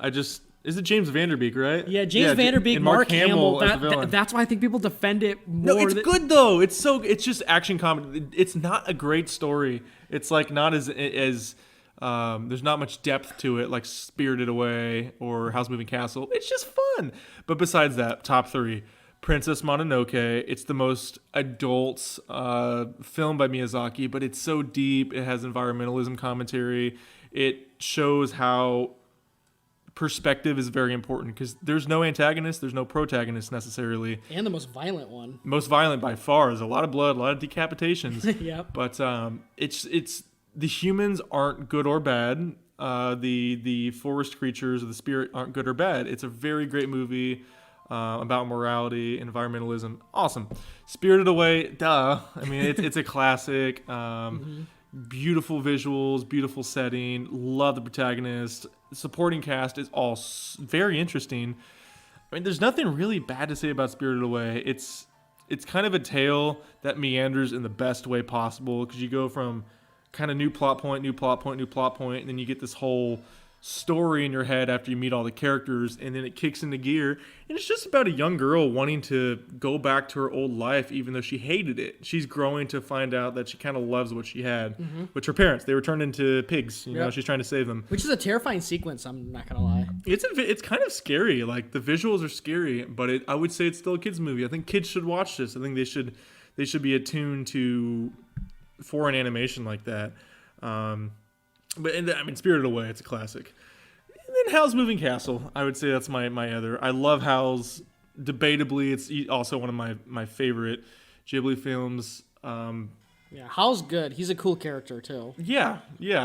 Is it James Vanderbeek, right? Yeah, James Vanderbeek, and Mark Hamill. as the villain. That's why I think people defend it more. No, it's good though. It's just action comedy. It's not a great story. It's not as There's not much depth to it like Spirited Away or Howl's Moving Castle. It's just fun. But besides that, top 3. Princess Mononoke. It's the most adult film by Miyazaki, but it's so deep. It has environmentalism commentary. It shows how perspective is very important because there's no antagonist, there's no protagonist necessarily. And the most violent one. Most violent by far. There's a lot of blood, a lot of decapitations. Yep. But it's the humans aren't good or bad. The forest creatures or the spirit aren't good or bad. It's a very great movie. About morality, environmentalism, awesome. Spirited Away, duh. I mean, it's a classic. Beautiful visuals, beautiful setting. Love the protagonist. Supporting cast is all very interesting. I mean, there's nothing really bad to say about Spirited Away. It's kind of a tale that meanders in the best way possible because you go from kind of new plot point, and then you get this whole story in your head after you meet all the characters, and then it kicks into gear, and it's just about a young girl wanting to go back to her old life even though she hated it. She's growing to find out that she kind of loves what she had, which her parents, they were turned into pigs, you know, she's trying to save them, which is a terrifying sequence, I'm not gonna lie. It's kind of scary. Like, the visuals are scary, but I would say it's still a kids movie. I think kids should watch this. I think they should be attuned to foreign animation like that. But I mean, Spirited Away, it's a classic. And then Howl's Moving Castle, I would say that's my other. I love Howl's. Debatably, it's also one of my favorite Ghibli films. Yeah, Howl's good. He's a cool character too. Yeah.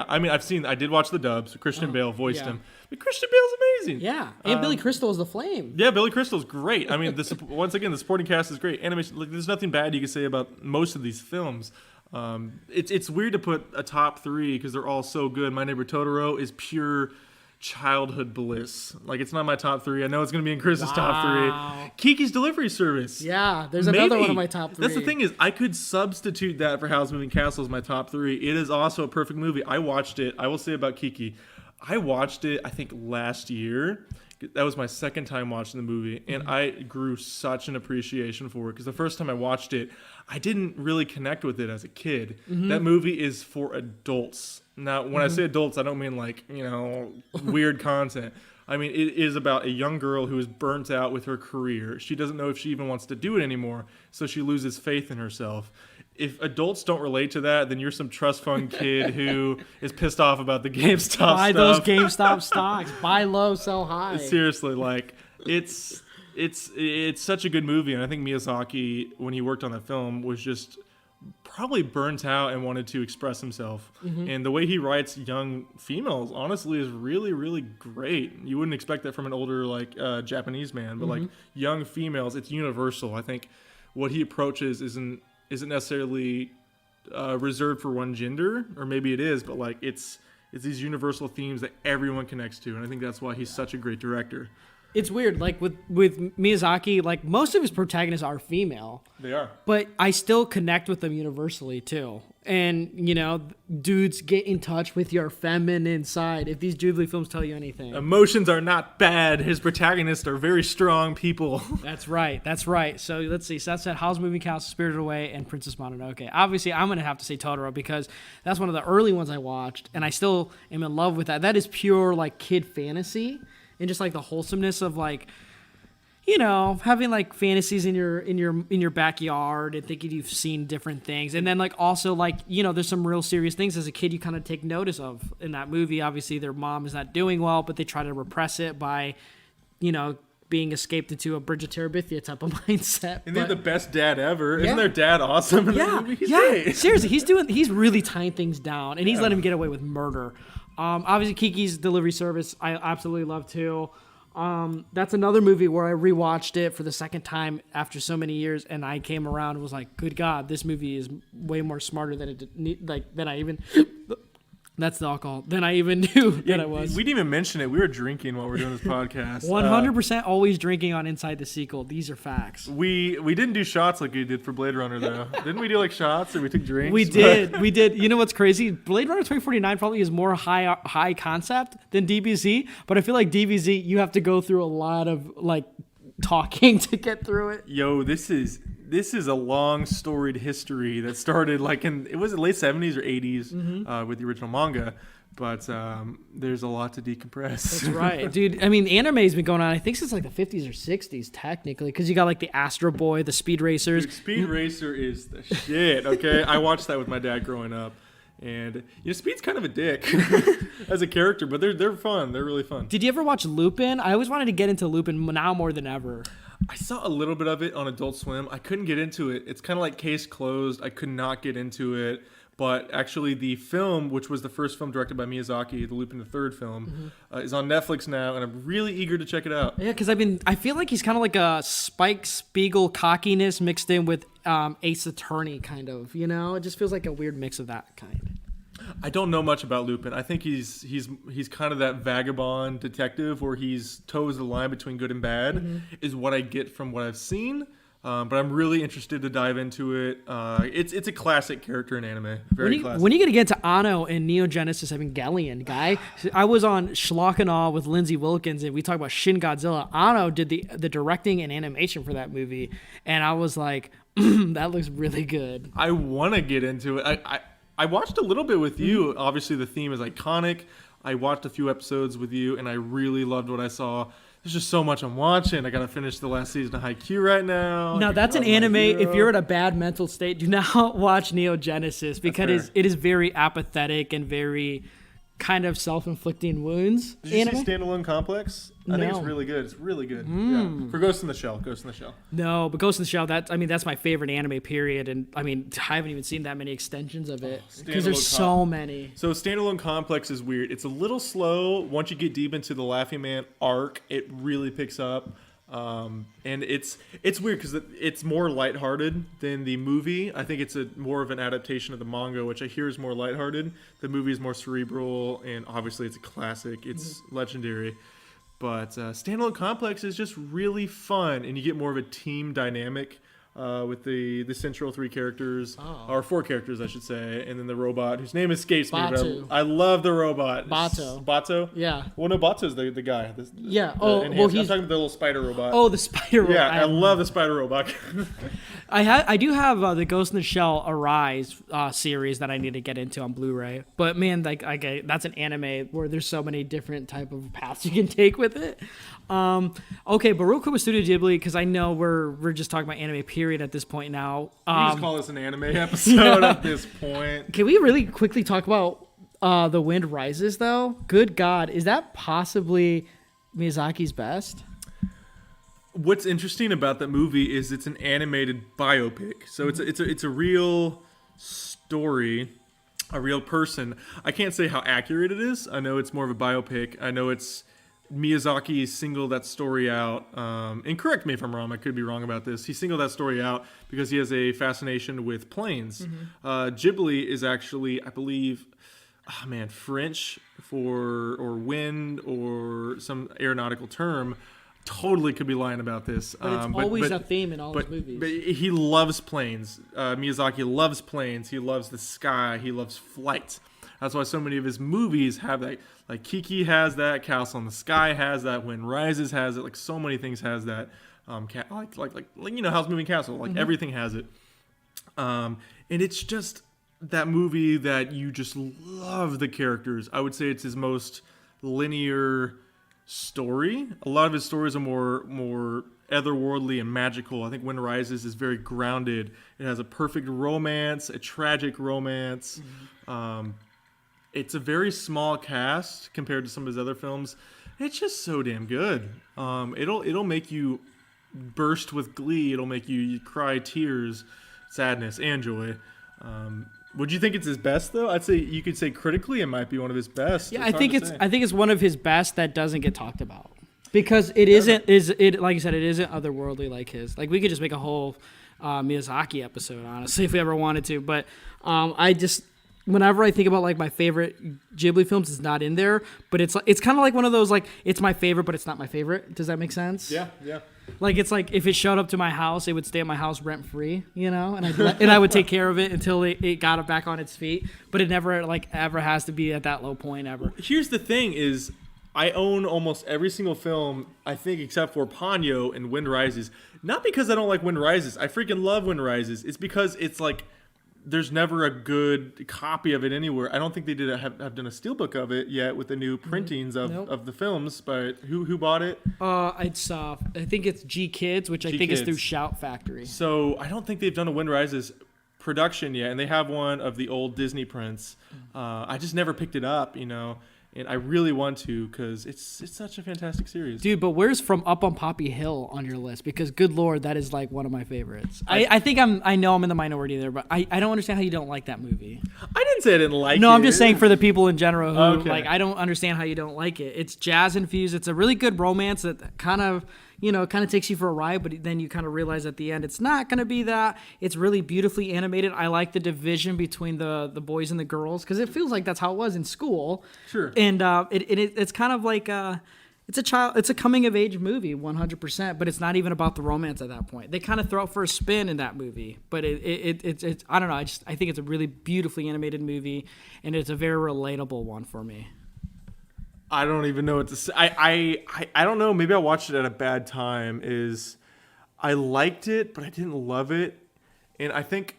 I mean, I did watch the dubs. Christian Bale voiced him. But Christian Bale's amazing. Yeah, and Billy Crystal is the flame. Yeah, Billy Crystal's great. I mean, once again, the supporting cast is great. Animation, like, there's nothing bad you can say about most of these films. It's weird to put a top 3 because they're all so good. My Neighbor Totoro is pure childhood bliss. Like, it's not my top 3. I know it's going to be in Chris's top 3. Kiki's Delivery Service. Yeah, there's another one of my top 3. That's the thing is, I could substitute that for Howl's Moving Castle as my top 3. It is also a perfect movie. I watched it. I will say about Kiki, I watched it, I think, last year. That was my second time watching the movie, and I grew such an appreciation for it because the first time I watched it, I didn't really connect with it as a kid. That movie is for adults. Now, when I say adults, I don't mean like, weird content. I mean, it is about a young girl who is burnt out with her career. She doesn't know if she even wants to do it anymore, so she loses faith in herself. If adults don't relate to that, then you're some trust fund kid who is pissed off about the GameStop stuff. Buy those GameStop stocks. Buy low, sell high. Seriously, like, it's such a good movie, and I think Miyazaki, when he worked on that film, was just probably burnt out and wanted to express himself. And the way he writes young females, honestly, is really, really great. You wouldn't expect that from an older, like, Japanese man, but like young females, it's universal. I think what he approaches isn't necessarily reserved for one gender, or maybe it is, but like it's these universal themes that everyone connects to, and I think that's why he's such a great director. It's weird, like with Miyazaki, like most of his protagonists are female. They are. But I still connect with them universally too. And, dudes, get in touch with your feminine side if these Ghibli films tell you anything. Emotions are not bad. His protagonists are very strong people. That's right. So let's see. Seth said Howl's Moving Castle, Spirited Away, and Princess Mononoke. Obviously, I'm going to have to say Totoro because that's one of the early ones I watched, and I still am in love with that. That is pure, like, kid fantasy. And just like the wholesomeness of like, having like fantasies in your backyard and thinking you've seen different things. And then like also like, there's some real serious things as a kid you kind of take notice of in that movie. Obviously their mom is not doing well, but they try to repress it by, being escaped into a Bridge of Terabithia type of mindset. And they're the best dad ever. Isn't their dad awesome in that movie? He's great. Seriously, he's really tying things down, and he's letting him get away with murder. Obviously, Kiki's Delivery Service, I absolutely love too. That's another movie where I rewatched it for the second time after so many years, and I came around and was like, "Good God, this movie is way more smarter than I even." That's the alcohol. Than I even knew that I was. We didn't even mention it. We were drinking while we were doing this podcast. 100% always drinking on Inside the Sequel. These are facts. We didn't do shots like we did for Blade Runner, though. Didn't we do like shots or we took drinks? We did. You know what's crazy? Blade Runner 2049 probably is more high concept than DBZ, but I feel like DBZ, you have to go through a lot of like talking to get through it. Yo, this is a long storied history that started like in, it was the late 70s or 80s with the original manga. But there's a lot to decompress. That's right, dude. I mean, anime's been going on, I think, since like the 50s or 60s, technically, because you got like the Astro Boy, the Speed Racers. Dude, Speed Racer is the shit, okay? I watched that with my dad growing up. And, Speed's kind of a dick as a character, but they're fun. They're really fun. Did you ever watch Lupin? I always wanted to get into Lupin now more than ever. I saw a little bit of it on Adult Swim. I couldn't get into it. It's kind of like Case Closed. I could not get into it. But actually, the film, which was the first film directed by Miyazaki, the Lupin the Third film, is on Netflix now, and I'm really eager to check it out. Yeah, because I feel like he's kind of like a Spike Spiegel cockiness mixed in with Ace Attorney, kind of. It just feels like a weird mix of that kind. I don't know much about Lupin. I think he's kind of that vagabond detective where he's toes the line between good and bad, is what I get from what I've seen. But I'm really interested to dive into it. It's a classic character in anime. Very classic. When are you going to get to Anno and Neo Genesis Evangelion, guy? I was on Schlock and Awe with Lindsay Wilkins, and we talked about Shin Godzilla. Anno did the directing and animation for that movie, and I was like, that looks really good. I want to get into it. I watched a little bit with you. Obviously, the theme is iconic. I watched a few episodes with you, and I really loved what I saw. There's just so much I'm watching. I got to finish the last season of Haikyuu right now. Now, that's an anime. If you're in a bad mental state, do not watch Neo Genesis because it is very apathetic and very kind of self-inflicting wounds. Did you see Standalone Complex? I think it's really good. It's really good. Yeah. For Ghost in the Shell. No, but Ghost in the Shell, that's my favorite anime, period. And I mean, I haven't even seen that many extensions of it because there's so many. So Standalone Complex is weird. It's a little slow. Once you get deep into the Laughing Man arc, it really picks up. And it's weird because it's more lighthearted than the movie. I think it's more of an adaptation of the manga, which I hear is more lighthearted. The movie is more cerebral, and obviously it's a classic. It's legendary. But Standalone Complex is just really fun, and you get more of a team dynamic with the central three characters, or four characters, I should say, and then the robot, whose name escapes me. But I love the robot. Bato? Yeah. Well, no, Bato's the guy. Yeah. I'm talking about the little spider robot. Oh, the spider robot. Yeah, I love the spider robot. I do have the Ghost in the Shell Arise series that I need to get into on Blu-ray. But man, that's an anime where there's so many different type of paths you can take with it. Okay, but real quick with Studio Ghibli, because I know we're just talking about anime period at this point now. You just call this an anime episode at this point. Can we really quickly talk about The Wind Rises, though? Good God, is that possibly Miyazaki's best? What's interesting about that movie is it's an animated biopic, so it's a real story, a real person. I can't say how accurate it is. I know it's more of a biopic. I know it's Miyazaki singled that story out, and correct me if I'm wrong, I could be wrong about this. He singled that story out because he has a fascination with planes. Ghibli is actually, I believe, French or wind or some aeronautical term. Totally could be lying about this. But it's always a theme in all his movies. But he loves planes. Miyazaki loves planes. He loves the sky. He loves flight. That's why so many of his movies have that. Like Kiki has that. Castle in the Sky has that. Wind Rises has it. Like so many things has that. Like Howl's Moving Castle. Like everything has it. And it's just that movie that you just love the characters. I would say it's his most linear story. A lot of his stories are more otherworldly and magical. I think Wind Rises is very grounded. It has a perfect romance, a tragic romance. It's a very small cast compared to some of his other films. It's just so damn good. It'll make you burst with glee. It'll make you cry tears, sadness, and joy. Would you think it's his best though? I'd say you could say critically it might be one of his best. Yeah, I think it's one of his best that doesn't get talked about because it isn't like you said, it isn't otherworldly like his. Like we could just make a whole Miyazaki episode honestly if we ever wanted to. But whenever I think about like my favorite Ghibli films, it's not in there. But it's kind of like one of those like it's my favorite, but it's not my favorite. Does that make sense? Yeah. Like it's like if it showed up to my house, it would stay at my house rent free, and I would take care of it until it got it back on its feet. But it never ever has to be at that low point ever. Here's the thing: is I own almost every single film I think except for Ponyo and Wind Rises. Not because I don't like Wind Rises. I freaking love Wind Rises. It's because it's like there's never a good copy of it anywhere. I don't think they have done a steelbook of it yet with the new printings of the films. But who bought it? It's I think it's G Kids, which I think is through Shout Factory. So I don't think they've done a Wind Rises production yet, and they have one of the old Disney prints. I just never picked it up, and I really want to because it's such a fantastic series. Dude, but where's From Up on Poppy Hill on your list? Because good Lord, that is like one of my favorites. I think I know I'm in the minority there, but I don't understand how you don't like that movie. I didn't say I didn't like it. No, I'm just saying for the people in general who Okay. I don't understand how you don't like it. It's jazz infused. It's a really good romance that kind of takes you for a ride, but then you kind of realize at the end it's not going to be that. It's really beautifully animated. I like the division between the boys and the girls because it feels like that's how it was in school. Sure. And it's kind of like it's a coming of age movie 100%, but it's not even about the romance at that point. They kind of throw it for a spin in that movie, but it's I don't know. I think it's a really beautifully animated movie, and it's a very relatable one for me. I don't even know what to say. I don't know. Maybe I watched it at a bad time. I liked it, but I didn't love it. And I think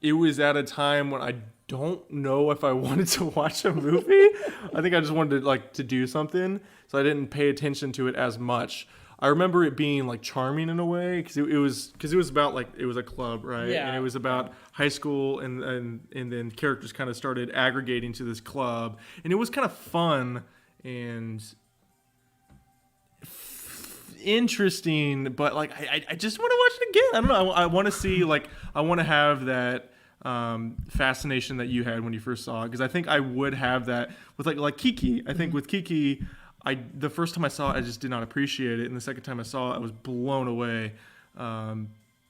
it was at a time when I don't know if I wanted to watch a movie. I think I just wanted to do something. So I didn't pay attention to it as much. I remember it being like charming in a way because it was about it was a club, right? Yeah. And it was about high school and then characters kind of started aggregating to this club, and it was kind of fun and interesting, but I just want to watch it again. I don't know. I want to see I want to have that fascination that you had when you first saw it, because I think I would have that with like Kiki. I think with Kiki, the first time I saw it, I just did not appreciate it, and the second time I saw it, I was blown away.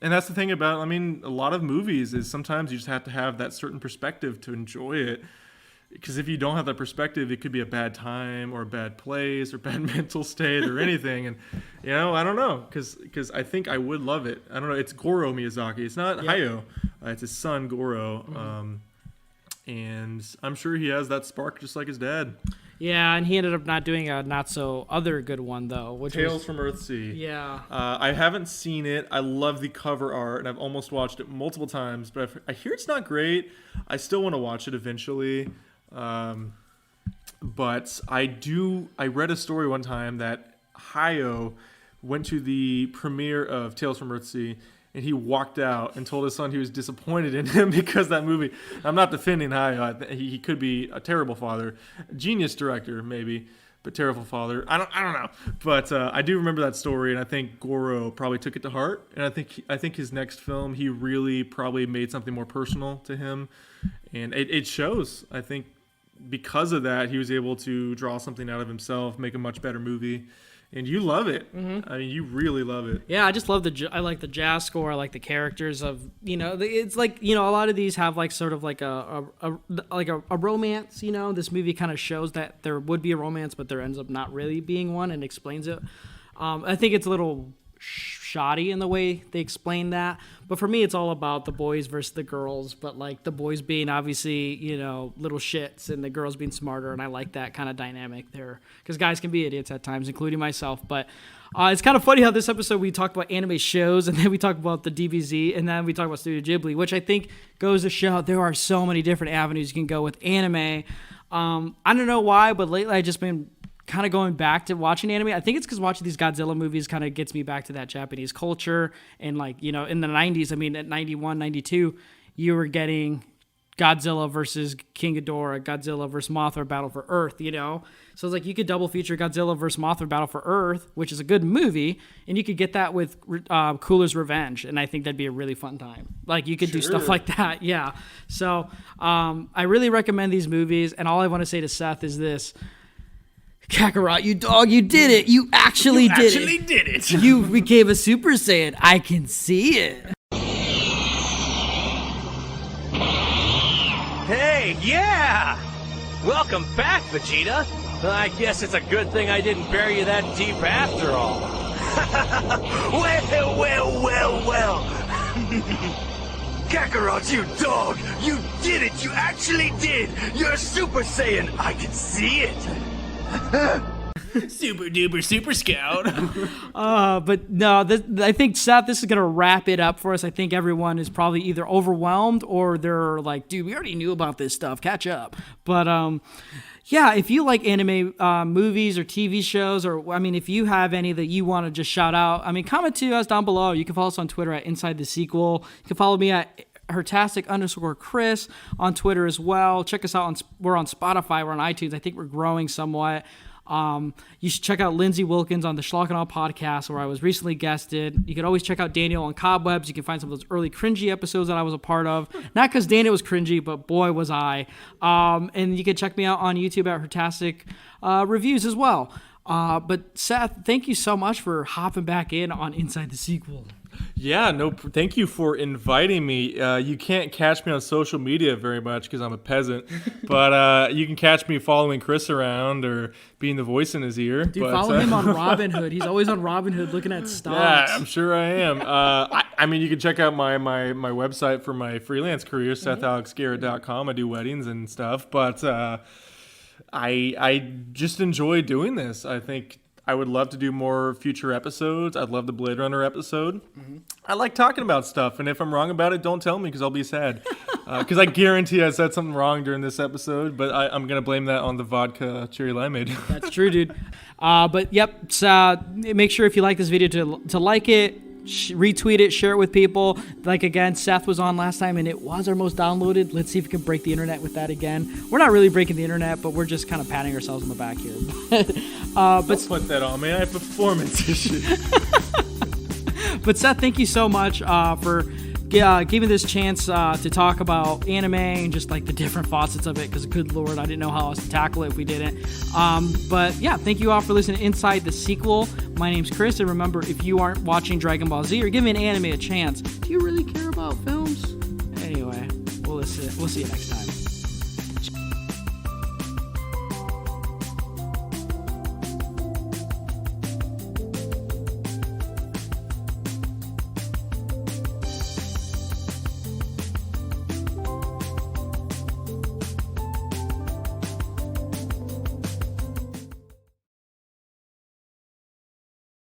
And that's the thing about, a lot of movies is sometimes you just have to have that certain perspective to enjoy it. Because if you don't have that perspective, it could be a bad time or a bad place or bad mental state or anything. And, I don't know. Because I think I would love it. I don't know. It's Goro Miyazaki. It's not Hayao. It's his son, Goro. Mm-hmm. And I'm sure he has that spark just like his dad. Yeah, and he ended up not doing a not-so-other good one, though. Which Tales from Earthsea. Yeah. I haven't seen it. I love the cover art, and I've almost watched it multiple times. But I hear it's not great. I still want to watch it eventually. But I read a story one time that Hayao went to the premiere of Tales from Earthsea, and he walked out and told his son he was disappointed in him because that movie. I'm not defending Hayao. He could be a terrible father, genius director maybe, but terrible father. I don't know. But I do remember that story, and I think Goro probably took it to heart. And I think his next film, he really probably made something more personal to him, and it shows. I think because of that, he was able to draw something out of himself, make a much better movie. And you love it. Mm-hmm. You really love it. Yeah, I just love I like the jazz score. I like the characters of, it's like, a lot of these have sort of a romance, This movie kind of shows that there would be a romance, but there ends up not really being one, and explains it. I think it's a little shoddy in the way they explain that, but for me it's all about the boys versus the girls, but the boys being obviously little shits and the girls being smarter, and I like that kind of dynamic there because guys can be idiots at times, including myself. But it's kind of funny how this episode we talked about anime shows, and then we talk about the DBZ, and then we talk about Studio Ghibli, which I think goes to show there are so many different avenues you can go with anime. I don't know why, but lately I've just been kind of going back to watching anime. I think it's because watching these Godzilla movies kind of gets me back to that Japanese culture. And in the 90s, at 91, 92, you were getting Godzilla versus King Ghidorah, Godzilla versus Mothra, Battle for Earth, So it's you could double feature Godzilla versus Mothra, Battle for Earth, which is a good movie, and you could get that with Cooler's Revenge, and I think that'd be a really fun time. You could do stuff like that, yeah. So I really recommend these movies, and all I want to say to Seth is this. Kakarot, you dog, you did it. You actually did it. You became a Super Saiyan. I can see it. Hey, yeah! Welcome back, Vegeta. I guess it's a good thing I didn't bury you that deep after all. Well. Kakarot, you dog! You did it! You actually did! You're a Super Saiyan! I can see it! Super duper super scout. But no, I think, Seth, this is going to wrap it up for us. I think everyone is probably either overwhelmed or they're like, dude, we already knew about this stuff. Catch up. But yeah, if you like anime movies or TV shows, or I mean, if you have any that you want to just shout out, I mean, comment to us down below. You can follow us on Twitter at Inside the Sequel. You can follow me at Hertastic_Chris on Twitter as well. Check us out. We're on Spotify. We're on iTunes. I think we're growing somewhat. You should check out Lindsay Wilkins on the Schlock and All podcast, where I was recently guested. You can always check out Daniel on Cobwebs. You can find some of those early cringy episodes that I was a part of. Not because Daniel was cringy, but boy was I. And you can check me out on YouTube at Hertastic Reviews as well. But Seth, thank you so much for hopping back in on Inside the Sequel. Yeah, no, thank you for inviting me. You can't catch me on social media very much because I'm a peasant, but you can catch me following Chris around or being the voice in his ear. Dude, follow him on Robinhood. He's always on Robinhood looking at stocks. Yeah, I'm sure I am. I mean, you can check out my website for my freelance career, SethAlexGarrett.com. I do weddings and stuff, but I just enjoy doing this. I think I would love to do more future episodes. I'd love the Blade Runner episode. I like talking about stuff, and if I'm wrong about it, don't tell me because I'll be sad. Because I guarantee I said something wrong during this episode, but I'm going to blame that on the vodka cherry limeade. That's true, dude. But yep, make sure if you like this video to like it, retweet it, share it with people. Like, again, Seth was on last time and it was our most downloaded. Let's see if we can break the internet with that again. We're not really breaking the internet, but we're just kind of patting ourselves on the back here. But put that on, man. I have performance issues. But Seth, thank you so much for giving this chance to talk about anime and just like the different facets of it, because good lord, I didn't know how else to tackle it if we didn't. But yeah, thank you all for listening to Inside the Sequel. My name's Chris, and remember, if you aren't watching Dragon Ball Z or giving an anime a chance, do you really care about films? Anyway, we'll see you next time.